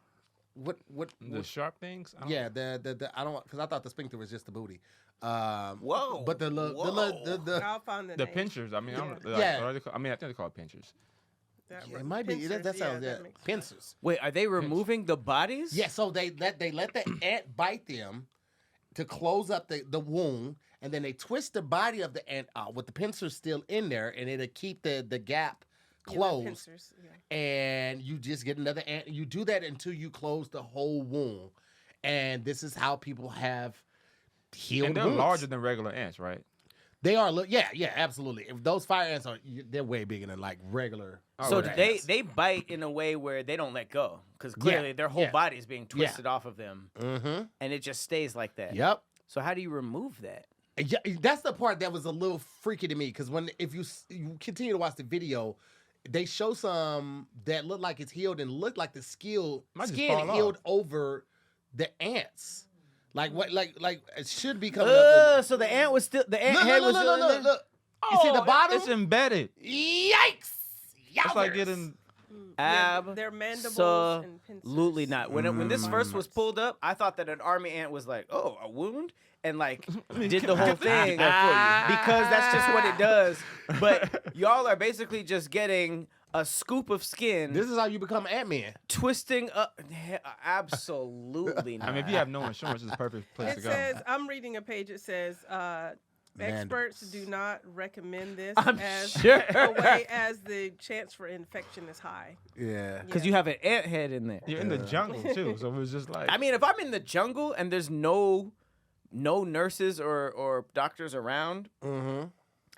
what The sharp things? I don't yeah, the I don't, because I thought the sphincter was just the booty. Whoa. But the I'll find the The name. pinchers. I mean, I don't, Yeah. what are they called? I mean, I think they call it pinchers. It might be. That sounds pincers. Wait, are they removing the bodies? Yeah, so they let the ant bite them to close up the wound, and then they twist the body of the ant out with the pincers still in there, and it'll keep the gap closed. Pincers, And you just get another ant. You do that until you close the whole wound, and this is how people have healed. And they're wounds. larger than regular ants, right? They are. Yeah, absolutely. If those fire ants they're way bigger than like regular. So ants. they bite in a way where they don't let go because clearly their whole body is being twisted off of them, and it just stays like that. Yep. So how do you remove that? Yeah, that's the part that was a little freaky to me because if you continue to watch the video, they show some that look like it's healed and look like the skin healed over the ants. Like what? Like it should be coming up. So the ant was still the ant Look, head was still in there? Look. You see the bottom? It's embedded. Yikes! It's like getting. their mandibles and pincers. Absolutely not. When this first was pulled up, I thought that an army ant was like, oh, a wound, and like did the whole thing because that's just what it does. But y'all are basically just getting a scoop of skin. This is how you become Ant-Man. Twisting up. Absolutely not. I mean, if you have no insurance, it's a perfect place to It go. says, I'm reading a page. It says, experts do not recommend this as sure. a way as the chance for infection is high. Yeah. Because you have an ant head in there. You're in the jungle too, so it was just like. I mean, if I'm in the jungle and there's no nurses or doctors around,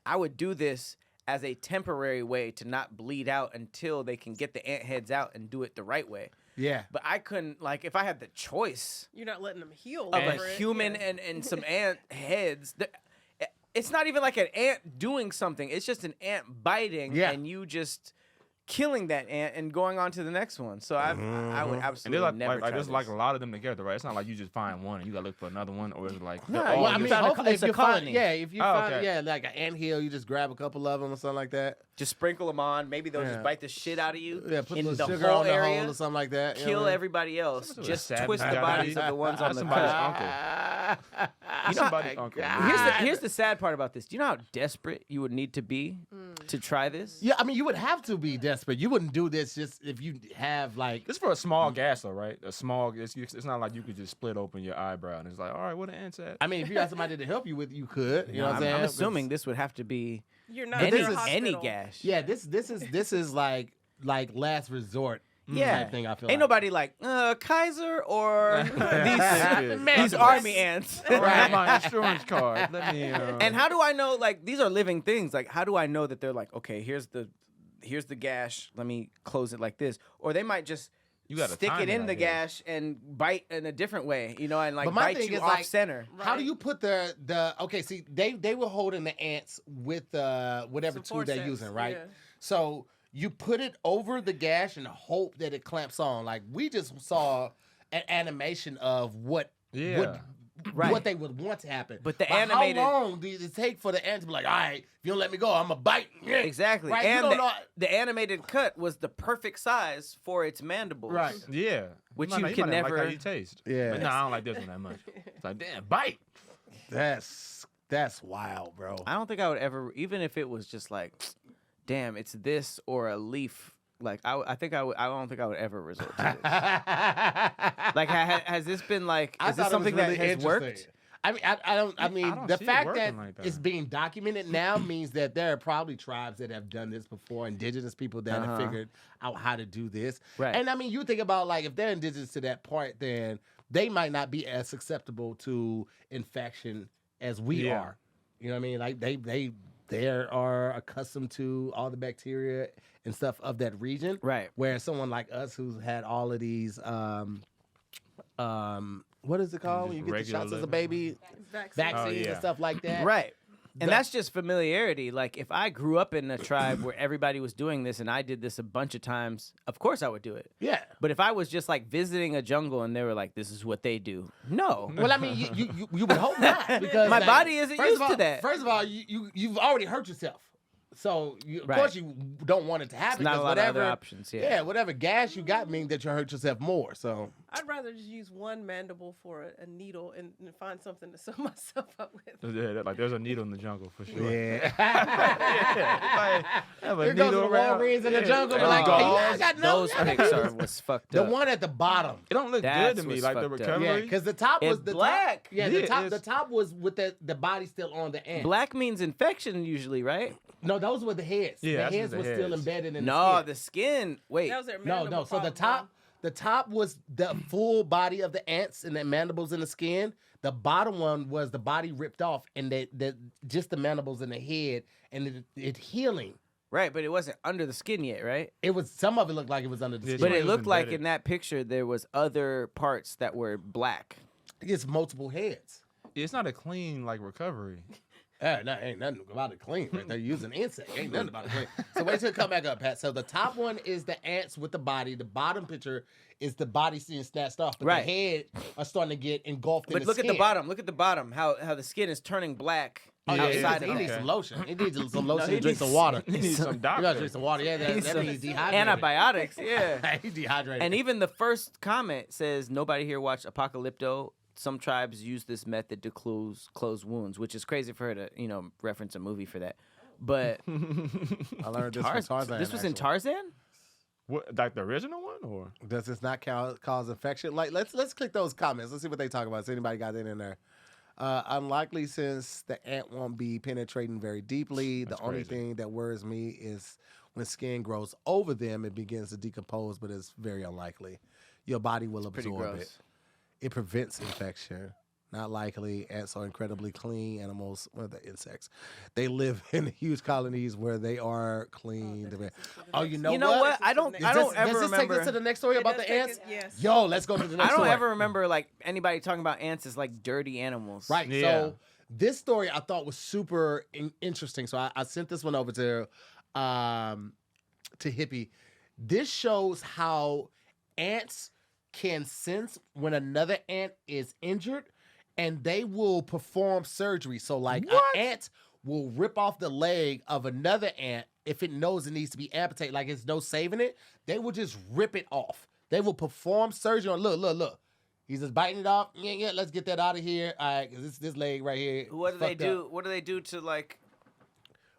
I would do this as a temporary way to not bleed out until they can get the ant heads out and do it the right way. Yeah. But I couldn't, like, if I had the choice You're not letting them heal of over a it. human and some ant heads, it's not even like an ant doing something. It's just an ant biting and you just killing that ant and going on to the next one. So I would And absolutely they're never try there's this. like a lot of them together, right? It's not like you just find one and you gotta look for another one, or it's like No, they're all well, I just- mean, hopefully if it's a you find, colony. if you Oh, find, okay. like an anthill, you just grab a couple of them or something like that. Just sprinkle them on. Maybe they'll Yeah. just bite the shit out of you Yeah, put a in little the sugar whole on the area. hole or something like that. you know Kill what I mean? everybody else. That's Just sad twist the guy. bodies of the ones on That's the somebody's cut. uncle. You know, Somebody's uncle. here's the sad part about this. Do you know how desperate you would need to be to try this? Yeah, I mean, you would have to be desperate. You wouldn't do this just if you have like. This is for a small gas, though, right? A small. It's not like you could just split open your eyebrow and it's like, all right, where the ants at? I mean, if you had somebody to help you with, you could. You know what I'm saying? I'm assuming this would have to be You're not any, in a any hospital. gash. Yeah, this is like last resort. Yeah. Type thing. I feel Ain't like. nobody like Kaiser or these These army ants. Right. My insurance card. Let me. And how do I know? Like, these are living things. Like, how do I know that they're like, okay, here's the gash. Let me close it like this. Or they might just You gotta stick time it in I the guess. gash and bite in a different way, you know, and like But my bite thing you is, off like, center. How do you put the okay? See, they were holding the ants with whatever Some tool they're forceps, using, right? yeah. So you put it over the gash and hope that it clamps on. Like we just saw an animation of what Right. they would want to happen. But the how animated- long does it take for the ant to be like, all right, if you don't let me go, I'm gonna bite. Exactly. Right? You And don't know. the animated cut was the perfect size for its mandibles. Right. Yeah. Which might you not- can might not like never- how you taste. Yeah. But no, I don't like this one that much. It's like, damn, bite. That's wild, bro. I don't think I would ever, even if it was just like, damn, it's this or a leaf. Like I don't think I would ever resort to this. Like, has this been like? I Is this thought it was something really that has interesting. worked? I mean, I don't. The see it fact working that like that. it's being documented now means that there are probably tribes that have done this before, indigenous people that have figured out how to do this. Right. And I mean, you think about like if they're indigenous to that point, then they might not be as susceptible to infection as we Yeah. are. You know what I mean? Like they are accustomed to all the bacteria and stuff of that region. Right. Where someone like us who's had all of these what is it called when you get the regular shots as a living. baby? Vaccines yeah. and stuff like that. Right. And The- that's just familiarity. Like, if I grew up in a tribe where everybody was doing this and I did this a bunch of times, of course I would do it. Yeah. But if I was just like visiting a jungle and they were like, this is what they do, no. Well, I mean, you would hope not because My like, body isn't first used of to all- that. First of all, you've already hurt yourself. So, of Right. course, you don't want it to happen. It's not a 'cause lot of whatever, other options. Yeah. whatever gas you got means that you hurt yourself more. So, I'd rather just use one mandible for a needle and find something to sew myself up with. Yeah, like there's a needle in the jungle for sure. yeah. Like, have a Here goes the needle around. Walgreens in the Yeah. jungle. Be Oh, like, hey, I got no. those pics was fucked The up. one at the bottom. It don't look That's good to me. what's Like the fucked up. recovery. Yeah, because the top was It's the black. Top, yeah, Yeah, the top was with the body still on the ant. Black means infection usually, right? No, those were the heads. Yeah, the that's heads the were still heads. embedded in No, the the skin. Wait. That was their skin. mandible No. So problem. the top was the full body of the ants and the mandibles in the skin. The bottom one was the body ripped off and just the mandibles in the head and it healing. Right, but it wasn't under the skin yet, right? It was some of it looked like it was under the Yeah, skin. But it was looked like embedded. in that picture there was other parts that were black. It's multiple heads. It's not a clean like recovery. Ain't nothing about it clean, right? They're using insect. Ain't nothing about it clean. So wait till it come back up, Pat. So the top one is the ants with the body. The bottom picture is the body being snatched off. But Right. the head are starting to get engulfed in But the look skin. at the bottom. Look at the bottom. How the skin is turning black Oh, yeah, outside he of needs that. some lotion. He needs some lotion he and drink needs- some water. You need some You gotta doctor. drink some water. Yeah, Needs that some means dehydrated. Antibiotics, yeah. He's dehydrated. And even the first comment says, nobody here watched Apocalypto. Some tribes use this method to close wounds, which is crazy for her to, reference a movie for that. But I learned this from Tarzan. this was in actually. Tarzan? What, like the original one, or Does this not cause infection? Like, let's click those comments. Let's see what they talk about. Has anybody got that in there? Unlikely, since the ant won't be penetrating very deeply. That's the only crazy. thing that worries me is when skin grows over them, it begins to decompose, but it's very unlikely. Your body will Pretty absorb gross. it. It prevents infection. Not likely. Ants are incredibly clean animals. Well, the insects. They live in huge colonies where they are clean. You know what? I don't Does ever this take remember. us to the next story It about does the take ants? it- yes. Yo, let's go to the I next don't story. ever remember like anybody talking about ants as like dirty animals. Right. Yeah. So this story I thought was super interesting. So I sent this one over to Hippie. This shows how ants can sense when another ant is injured, and they will perform surgery. So like an ant will rip off the leg of another ant if it knows it needs to be amputated, like it's no saving it. They will just rip it off. They will perform surgery on. Look. He's just biting it off. Yeah. Let's get that out of here. All right, because this leg right here. What do they fucked do? up. What do they do to like?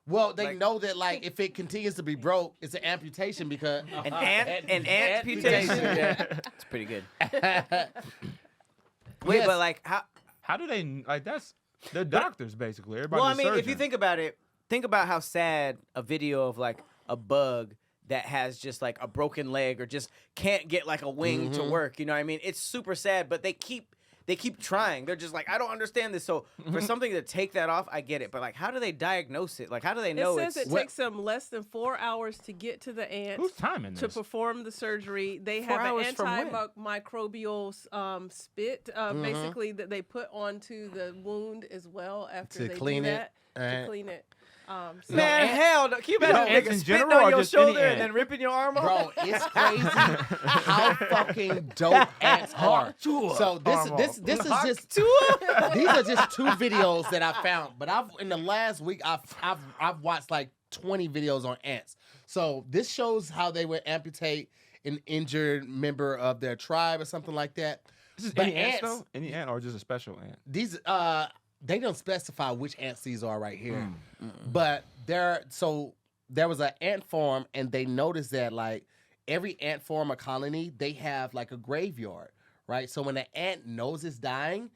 Well, they Like- know that like if it continues to be broke, it's an amputation because An amputation. Yeah, it's pretty good. Wait, Yes. but like how? how do they like? That's they're doctors basically. Everybody. Well, I mean, if you think about it, think about how sad a video of like a bug that has just like a broken leg or just can't get like a wing to work. You know what I mean? It's super sad, but they keep trying. They're just like, I don't understand this. So for something to take that off, I get it. But like, how do they diagnose it? Like, how do they know It says it's it takes them less than 4 hours to get to the ant who's timing to this? perform the surgery. They 4 have an hours from when? antimicrobial spit, basically that they put onto the wound as well after To they clean do it. that to clean it. So Man, hell, no. Can you imagine ants nigga in spitting general on or your just any shoulder and ant? then ripping your arm off? Bro, it's crazy how fucking dope ants are. So this is just these are just 2 videos that I found. But in the last week I've watched like 20 videos on ants. So this shows how they would amputate an injured member of their tribe or something like that. This is But any ants ants- though? Any ant or just a special ant? These they don't specify which ants these are right here. But there was an ant farm and they noticed that like every ant farm or colony, they have like a graveyard, right? So when an ant knows it's dying,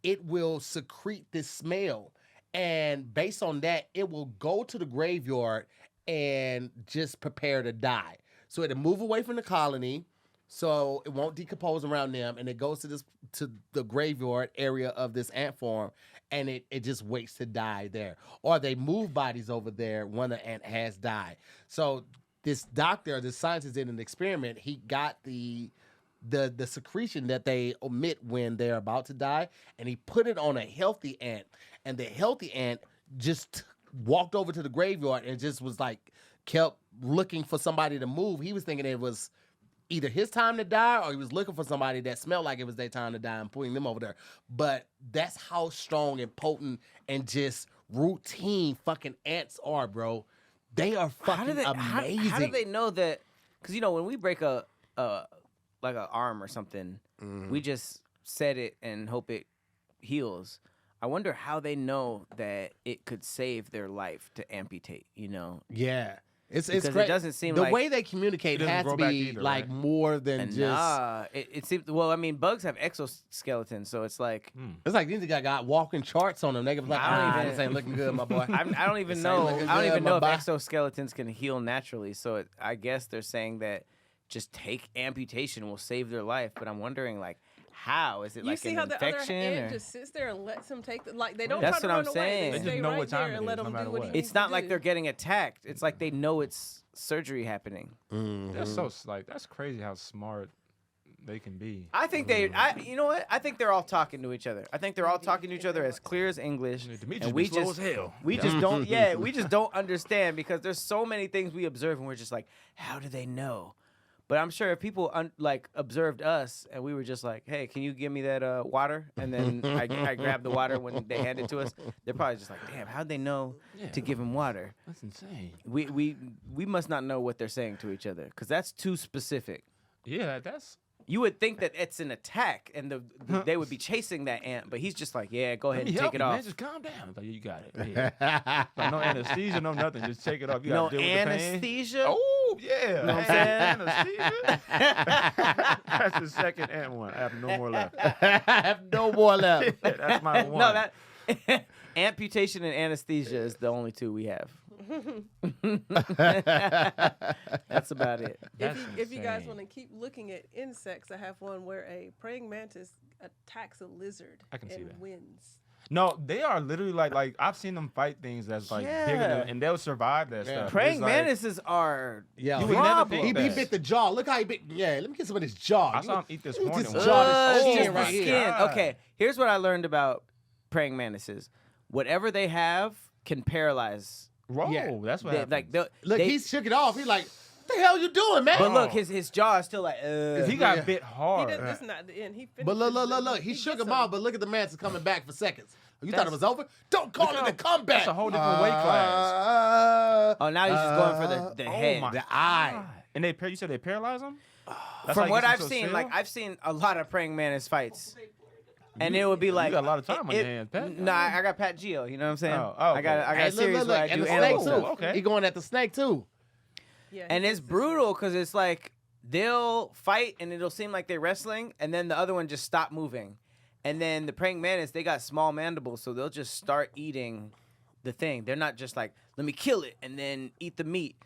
it will secrete this smell. And based on that, it will go to the graveyard and just prepare to die. So it'll move away from the colony, so it won't decompose around them, and it goes to the graveyard area of this ant farm, and it just waits to die there. Or they move bodies over there when the ant has died. So this doctor, this scientist did an experiment. He got the secretion that they omit when they're about to die, and he put it on a healthy ant, and the healthy ant just walked over to the graveyard and just was like kept looking for somebody to move. He was thinking it was either his time to die or he was looking for somebody that smelled like it was their time to die and putting them over there. But that's how strong and potent and just routine fucking ants are, bro. They are fucking amazing. How do they know that? Because when we break a like an arm or something, we just set it and hope it heals. I wonder how they know that it could save their life to amputate. Yeah. It's because great. it doesn't seem the like way they communicate it doesn't has to grow back be either, like right? more than just. Nah, it seems. Well, I mean, bugs have exoskeletons, so it's like It's like these guys got walking charts on them. They can be like, I don't even- this ain't looking good, my boy. I don't even This know. ain't looking I don't good, even my know if boy. exoskeletons can heal naturally. So I guess they're saying that just take amputation will save their life. But I'm wondering, like, how is it You like see an how the other infection? ant or- just sits there and lets him take they don't That's try to what I'm run away. saying. They They just stay know right what time there it and let is, him no do matter what he what. needs It's not to like do. they're getting attacked. It's like they know it's surgery happening. That's so that's crazy how smart they can be. I think you know what? I think they're all talking to each other. I think they're all talking to each other as clear as English. Demetrius And be we slow just, as hell. we just don't, we just don't understand because there's so many things we observe and we're just like, how do they know? But I'm sure if people observed us and we were just like, hey, can you give me that water? And then I grabbed the water when they handed it to us. They're probably just like, damn, how'd they know to give him water? That's insane. We must not know what they're saying to each other because that's too specific. Yeah, that's. You would think that it's an attack and they would be chasing that ant, but he's just like, yeah, go ahead and take it off. Man, just calm down. Like, you got it. Yeah. Like, no anesthesia, no nothing. Just take it off. You No gotta deal with the pain. anesthesia? Oh, yeah. know what I'm saying? Anesthesia. That's the second ant one. I have no more left. I have no more left. That's my one. No, that amputation and anesthesia is the only two we have. That's about it. That's If you guys insane. want to keep looking at insects, I have one where a praying mantis attacks a lizard I can see and that. wins. No, they are literally like I've seen them fight things that's like bigger Yeah. than, and they'll survive that stuff. Praying It's like- mantises are Yeah, You would never problem. think he that. bit the jaw. Look how he bit. Yeah, let me get some of this jaw. I saw him eat this Look at horn this and jaw, one. this It's skin just right the here. skin. God. Okay, here's what I learned about praying mantises. Whatever they have can paralyze. Roll. Yeah. That's what They, happens. like Look, they, he shook it off. He's like, "What the hell you doing, man?" but look, his jaw is still like. he got bit He hard. does, this is not the end. He finishes. But look. He shook him off. But look at the mantis coming back for seconds. You thought it was over? Don't call it a comeback. That's a whole different weight class. Oh, now he's just going for the Oh head. my The eye. God. And you said they paralyze them? That's From how what you get I've them so seen, still? like I've seen a lot of praying mantis fights, and it would be like got a lot of time on your hands, Pat. Nah, I got Pat Geo. You know what I'm saying? Oh, I got okay. a Hey, series where I and do the animal snake too. stuff. Okay. He going at the snake too. Yeah, And he it's gets this- brutal because it's like they'll fight and it'll seem like they're wrestling, and then the other one just stop moving, and then the praying mantis they got small mandibles, so they'll just start eating the thing. They're not just like let me kill it and then eat the meat.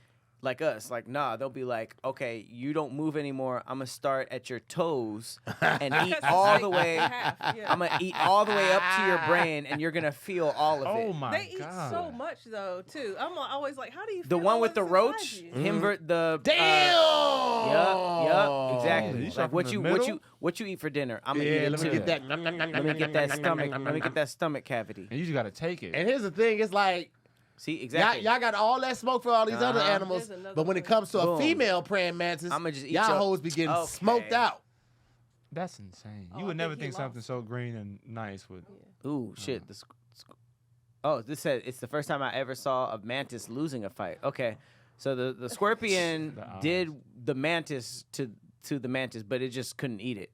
Like us, like nah, they'll be like, okay, you don't move anymore. I'm gonna start at your toes and eat Because all it's the like way. half, yeah. I'm gonna eat all the way up to your brain, and you're gonna feel all of Oh it. my They eat God. so much though too. I'm always like, how do you? The fit one all with the this inside roach, you? the Damn. Yup, exactly. You Like start what from you the what middle? you what you eat for dinner? I'm gonna eat Yeah, it let too. me get that. Let me get that stomach. Let me get that stomach cavity. And you just gotta take it. And here's the thing: it's like See exactly. y'all got all that smoke for all these other Uh-huh. animals, There's another but when it one. comes to a Boom. female praying mantis, I'ma just eat y'all your- hoes be getting Okay. smoked out. That's insane. Oh, You I would never think he think something lost. so green and nice would. Ooh shit. Oh, this said it's the first time I ever saw a mantis losing a fight. Okay, so the scorpion The eyes. did the mantis to the mantis, but it just couldn't eat it.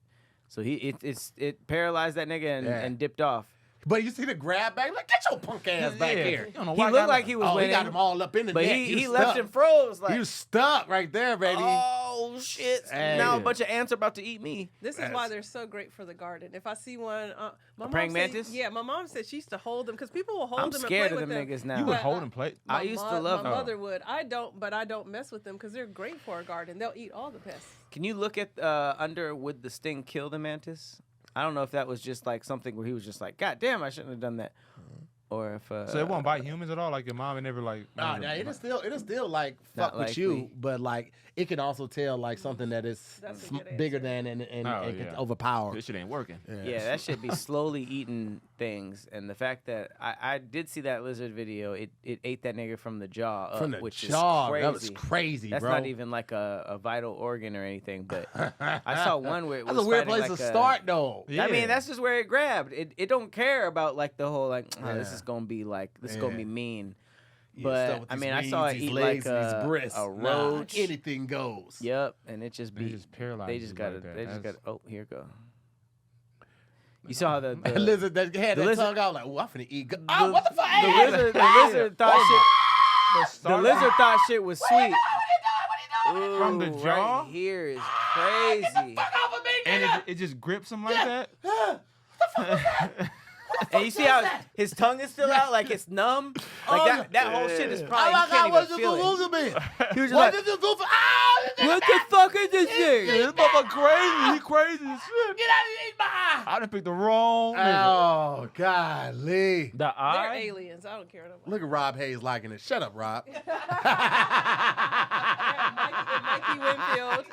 So it paralyzed that nigga Yeah. and dipped off. But you see the grab back, like get your punk ass back Yeah. here. You don't know He why I looked got like him. he was Oh, winning, he got them all up in the but neck. he was left stuck. and froze. Like He was stuck right there, baby. oh shit! Hey. Now a bunch of ants are about to eat me. This is why they're so great for the garden. If I see one, my mom praying said- mantis? Yeah, my mom said she used to hold them because people will hold I'm them scared and of play them with niggas now. You would But hold and play. I used to love my them. mother would. I don't mess with them because they're great for a garden. They'll eat all the pests. Can you look at under would the sting kill the mantis? I don't know if that was just like something where he was just like, God damn, I shouldn't have done that, or if So it won't bite humans at all. Like your mom and never like. Nah, it'll still like Not fuck with you, likely. but like it can also tell like something that is That's a sm- good bigger answer. than and Oh, can yeah. overpower. This shit ain't working. Yeah, that should be slowly eating things. And the fact that I did see that lizard video, it ate that nigga from the jaw up, From the which jaw, is crazy. that was crazy, That's bro. not even like a vital organ or anything. But I saw one where it was That's a weird fighting place like to start, though. Yeah. I mean, that's just where it grabbed. It don't care about like the whole like this Yeah. is gonna be like this is gonna Yeah. be mean. But I mean, I saw it eat like a roach. Anything goes. Yep, and it just They beat. just paralyzed. They just got it. Like They just got. That's- Oh, here go. You saw how the lizard that had the that lizard- tongue out like, oh, I'm finna eat. Oh, what the fuck? the lizard thought shit. The lizard thought shit was sweet. Ooh, From the jaw? right here is crazy. And it just grips him like that. And you see how his tongue is still out, like it's numb. Like that whole shit is probably you can't even feel it. He was just like, What did you do for? what the fuck is this thing? This motherfucker crazy. He crazy as shit. Get out of my eye. I done picked the wrong nigga. Oh, golly. The They're eye. aliens. I don't care. Look at Rob Hayes liking it. Shut up, Rob. Mikey Winfield.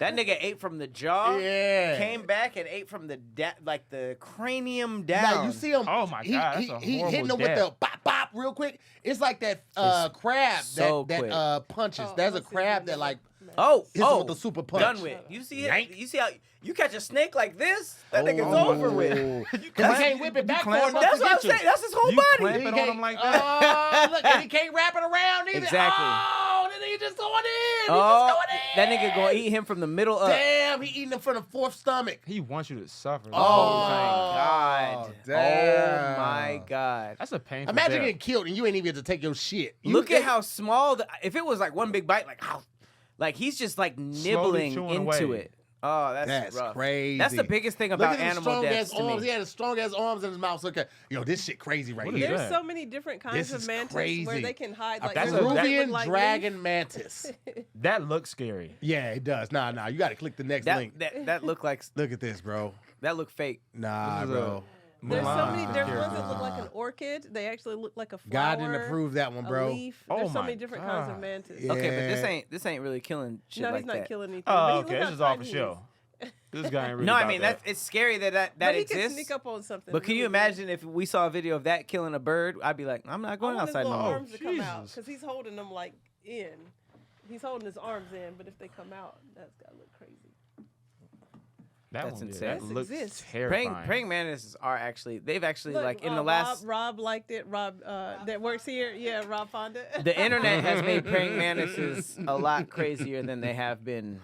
That nigga ate from the jaw. Yeah. Came back and ate from the like the cranium down. Now you see him. Oh my God, that's a he horrible hitting him with death. the bop bop real quick. It's like that crab so that quick. punches. Oh, There's a let's see crab if that we like Oh, hits him with the super punch. done with. You see it? Yank. You see how you catch a snake like this? That nigga's Oh. over with. Because he can't whip it back for him. That's what I'm saying. That's his whole You body. clamp it on him like that. Oh, look, and he can't wrap it around either. Exactly. Oh, then he just going in. He Oh, just going in. that nigga gonna eat him from the middle up. Damn, he eating him from the fourth stomach. He wants you to suffer. Oh Oh, my god. damn. Oh my god. That's a painful Imagine death. getting killed and you ain't even get to take your shit. Look at how small if it was like one big bite, like he's just like nibbling chewing into away. it. Oh, that's That's rough. crazy. That's the biggest thing Look about at his animal strong deaths ass to arms. me. He had his strong ass arms in his mouth. So, okay, yo, this shit crazy right What is here. There's that? so many different kinds This of is mantis crazy. where they can hide. Like That's little a- that Peruvian look like dragon mantis. That looks scary. Yeah, it does. Nah, you got to click the next link. That look like Look at this, bro. that look fake. Nah, This is bro. There's so Mulan. many. There's ones that look like an orchid. They actually look like a flower. God didn't approve that one, a bro. leaf. Oh There's so my many different kinds of God. mantis. Yeah. Okay, but this ain't really killing shit No, like he's not that. killing anything. Oh, but he okay. look This how is all for tiny he show. This guy ain't really No, I about mean that. it's scary that But he exists. can sneak up on something. But can you really good. imagine if we saw a video of that killing a bird? I'd be like, I'm not I going want his outside no little more. arms to come out Jesus. because he's holding them like in. He's holding his arms in, but if they come out, that's gotta look crazy. That That's one, insane. That This looks exists. terrifying. Praying mantises are actually they've actually Look, like in the last Rob liked it. Rob that works here. Yeah, Rob Fonda. the internet has made praying mantises a lot crazier than they have been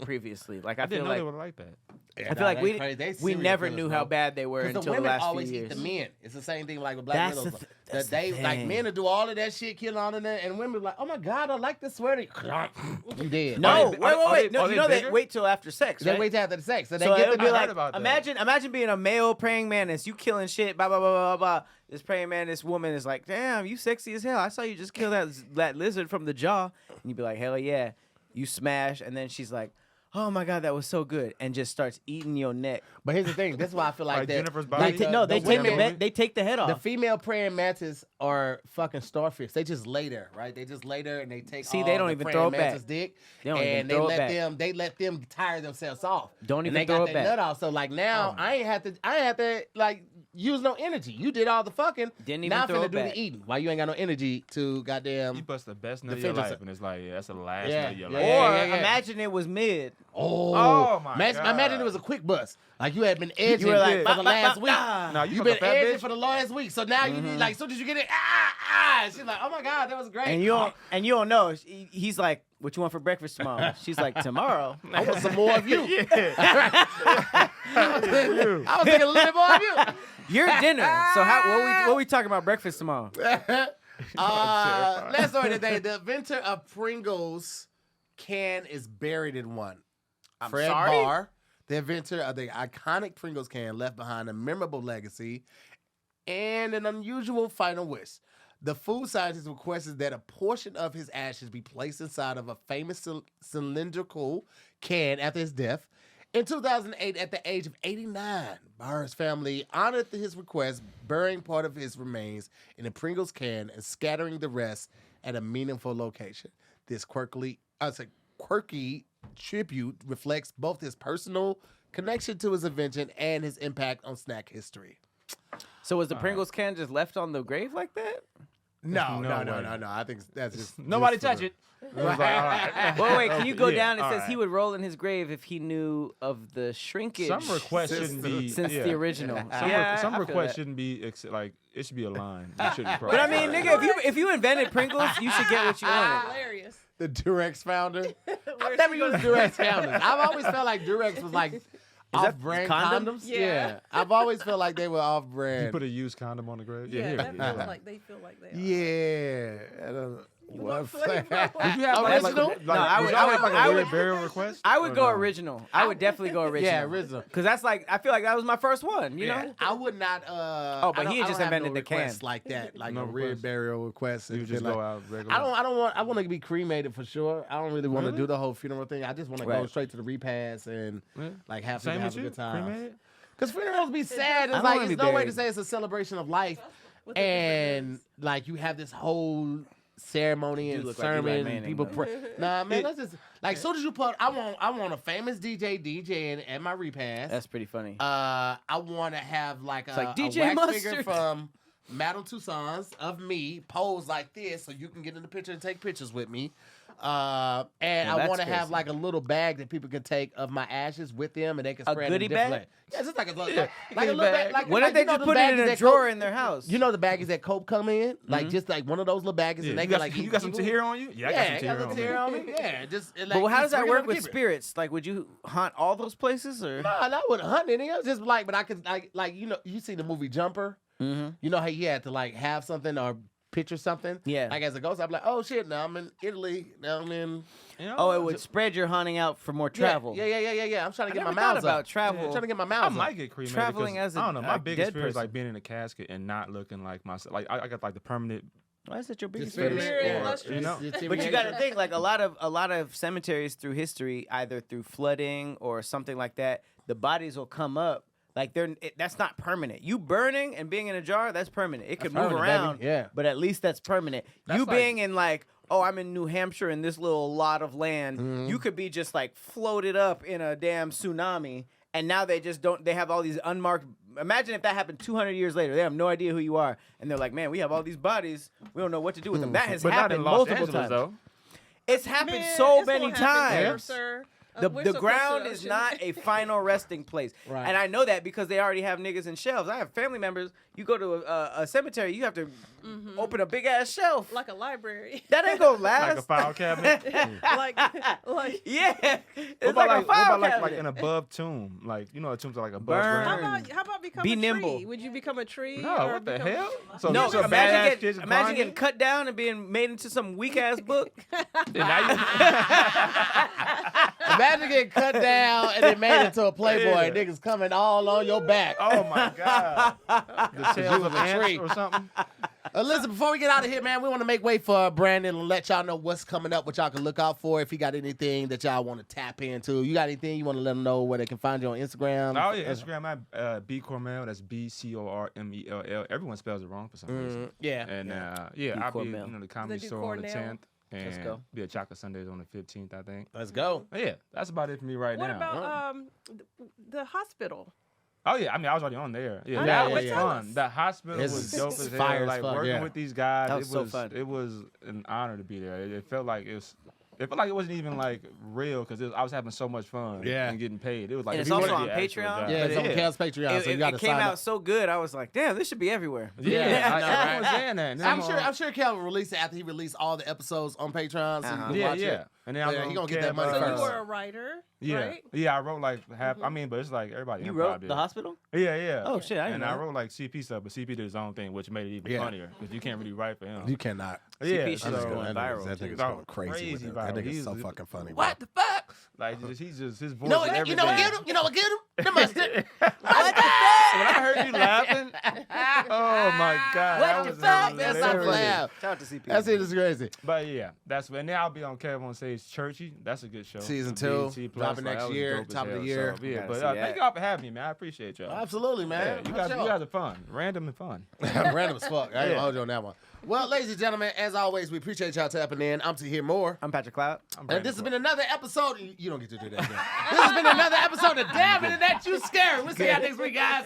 previously. Like I I didn't feel know they like would like that. I feel like we never knew how bad they were Because until the the women last always few eat years. the men. It's the same thing like with black That's widows. the that's That the they like thing. men to do all of that shit, killing all of that, and women be like, oh my god, I like this sweater. You dead. No, Are wait. they- No, are you they know they bigger? wait till after sex. They Right? wait after the sex, so they So get it to would be be I like, heard about that. imagine being a male praying mantis. You killing shit. Blah blah blah blah blah. This praying mantis woman is like, damn, you sexy as hell. I saw you just kill that lizard from the jaw, and you'd be like, hell yeah. You smash, and then she's like, oh my god, that was so good, and just starts eating your neck. But here's the thing. That's why I feel like Like that. Jennifer's They body? ta- no, they the take women- they take the head The off. female praying mantis are fucking starfish. They just lay there, right? They just lay there and they take See, all they don't the even praying throw it back. mantis dick, They don't even and throw it they back. let them tire themselves off. Don't and even they throw got it their back. nut off. So like now, I ain't have to like use no energy. You did all the fucking. Didn't even now throw I'm finna it do back. the eating. Why you ain't got no energy to You goddamn? bust the best nut of your defend life, yourself. and it's like, yeah, that's the last Yeah, nut of your yeah, life. Or yeah. imagine it was mid. Oh my Imagine it God. was a quick bust. Like you had been edging were like, for the last week. Now you You've fuck a been fat edging bitch? for the last week, so now you need like, as soon as you get it, she's like, oh my god, that was great. And you don't know. He's like, what you want for breakfast tomorrow? She's like, tomorrow. I want some more of you. Yeah. I was thinking a little bit more of you. Your dinner. So what we talking about breakfast tomorrow? Last story today: the inventor of Pringles can is buried in one. Fred sorry? Barr, the inventor of the iconic Pringles can, left behind a memorable legacy and an unusual final wish. The food scientist requested that a portion of his ashes be placed inside of a famous cylindrical can after his death. In 2008, at the age of 89, Barr's family honored his request, burying part of his remains in a Pringles can and scattering the rest at a meaningful location. This quirky tribute reflects both his personal connection to his invention and his impact on snack history. So was the Pringles can just left on the grave like that? No. way. I think that's just Nobody just for touch the- it. It was like, all right. Well, wait, can you go Yeah, down? It all says right. he would roll in his grave if he knew of the shrinkage. Some requests shouldn't be since yeah. the original. Some, Yeah, some I feel requests that. shouldn't be like it should be a line. You shouldn't cross. But I mean, nigga, if you invented Pringles, you should get what you wanted. Hilarious. The Durex founder. I've Where's never he used gonna- Durex founders. I've always felt like Durex was like off-brand condom? condoms. Yeah. I've always felt like they were You off-brand. put a used condom on the grave. Yeah, here that we go. feels like they feel like they are. Yeah. I don't know. What flavor? flavor? Did you have Original? Like, No, I did would- y'all I have would- like I a would- weird burial request? I would Or go no? original. I would definitely go original. Yeah, original. Because that's like, I feel like that was my first one, you know? I would not. Oh, but I don't- he had I just don't have invented no the can. requests like that, like No a rear request? burial request. You and just like, go out regular. I don't want. I want to be cremated for sure. I don't really want to Really? do the whole funeral thing. I just want to go Right. straight to the repast and Yeah. like have Same have with a you? good time. Cremated? Because funerals be sad. I It's don't like wanna there's be no way buried. to say it's a celebration of life, With the different and ribs. like you have this whole ceremony You and look like Eli sermon and Manning, people though. pray. Nah, man, that's just like soon as you put. I want a famous DJ DJing at my repast. That's pretty funny. I want to have like a, like a DJ wax figure Mustard. from Madame Tussauds of me posed like this, so you can get in the picture and take pictures with me. And Well, I that's want to have crazy. like a little bag that people can take of my ashes with them, and they can A spread goodie in different bag? ways. Yeah, just like a little, Yeah. like a little bag. Like, Why like, don't they you know just the put it in baggies a that drawer Coke- in their house? You know the baggies that Coke come in, like Mhm. just like one of those little baggies, Yeah, and they you can got, like you eat got some people. Tahir on you? Yeah, I Yeah, got some Tahir on me. Tahir on me. Yeah, just like, But how does that bring it work up with and keep it. spirits? Like, would you haunt all those places or? No, I wouldn't hunt anything else. Just like, but I could like you know, you see the movie Jumper. Mm-hmm. You know how you had to like have something or picture something. Yeah. Like as a ghost, I'm like, oh shit, now I'm in Italy. Now I'm in. You know, Oh, it would spread your hunting out for more travel. Yeah. I'm trying to I get my never thought mouths about up. travel. I'm trying to get my I mouths up. might get cremated. Traveling because, as a- I don't know. My a biggest dead fear is person. like being in a casket and not looking like myself. Like I got like the permanent. Why is that your biggest Just fear? finish Very or, illustrious. you know. But you got to think, like a lot of cemeteries through history, either through flooding or something like that, the bodies will come up. Like that's not permanent. You burning and being in a jar, that's permanent. It could That's move permanent, around, baby. Yeah. but at least that's permanent. That's you like- being in like, oh, I'm in New Hampshire in this little lot of land, Mm-hmm. you could be just like floated up in a damn tsunami, and now they just don't. They have all these unmarked. Imagine if that happened 200 years later. They have no idea who you are, and they're like, man, we have all these bodies. We don't know what to do with them. That has But not happened in Los multiple Angeles times. though. It's happened Man, so it's many gonna happen there, times. sir. The We're so close to ground the is ocean. not a final resting place. Right. And I know that because they already have niggas in shelves. I have family members. You go to a cemetery, you have to open a big ass shelf. like a library. That ain't gonna Like last. a file cabinet. like yeah. It's What like about a file like cabinet. an above tomb? Like you know, tombs are like above Burn. ground. how about become Be a nimble. tree? Would you become a tree? No, or what the become- hell? So No, so badass kids imagine grinding? getting cut down and being made into some weak ass book. And now you- Imagine getting cut down and then made into a Playboy. Yeah. And niggas coming all on your back. oh my god, the tails of was a ants tree. or something. Listen, before we get out of here, man, we want to make way for Brandon and let y'all know what's coming up, what y'all can look out for. If you got anything that y'all want to tap into, you got anything you want to let them know where they can find you on Instagram? Oh yeah, Instagram at B Cormell. That's BCORMELL. Everyone spells it wrong for some reason. Yeah. And B. I'll be Cormell. the comedy do store on the Cornell? 10th. And Let's go. be at Chocolate Sundays on the 15th, I think. Let's go. But yeah, that's about it for me right What now. about the hospital? Oh yeah, I mean I was already on there. Yeah, I that know, was yeah. fun. The hospital It's was dope as fire hell. as Like fuck, working yeah. with these guys, That was it so was fun. it was an honor to be there. It felt like it wasn't even like real because I was having so much fun. Yeah. and getting paid. It was like And if it's you also wanted on the actual Patreon? job. Yeah, it's on yeah. Cal's Patreon, so you got to It came sign out up. so good. I was like, damn, this should be everywhere. Yeah, I know, I right? was saying that. And then I'm sure Cal will release it after he released all the episodes on Patreon, so you Uh-huh. can Yeah, watch yeah. it. And then Yeah, I'm he gonna get that Kev, money So you first. were a writer, Yeah, right? yeah. I wrote like half. I mean, but it's like everybody. You improv wrote did. the hospital? Yeah, yeah. Oh, shit, I didn't And know I that. wrote like CP stuff, but CP did his own thing, which made it even Yeah. funnier because you can't really write for him. You cannot. Yeah, CP shit is so going viral, That too. nigga's Oh, going crazy with crazy it. That viral. nigga's so He's- fucking funny. bro. What the fuck? Like he's just his voice. You know and what? You know what? everything. Get him. You know what? Get him. The mustard. When I heard you laughing, oh my god, What that the was fuck? That's not hilarious. laugh. Shout out to CP. That's it. It's crazy. But yeah, and then I'll be on Kev on Stage Churchy. That's a good show. Season BET 2, Plus, dropping like, next that was year, dope as top of the hell. year. So, yeah, Gotta but see that. thank y'all for having me, man. I appreciate y'all. Absolutely, Yeah, man. you For guys sure. are fun, random and fun. Random as fuck. I ain't Yeah. gonna hold you on that one. Well, ladies and gentlemen, as always, we appreciate y'all tapping in. I'm Tahir Moore. I'm Patrick Cloud. And this has been another episode. You don't get to do that again. This has been another episode of Damn It, and That You Scary. We'll see y'all next week, guys.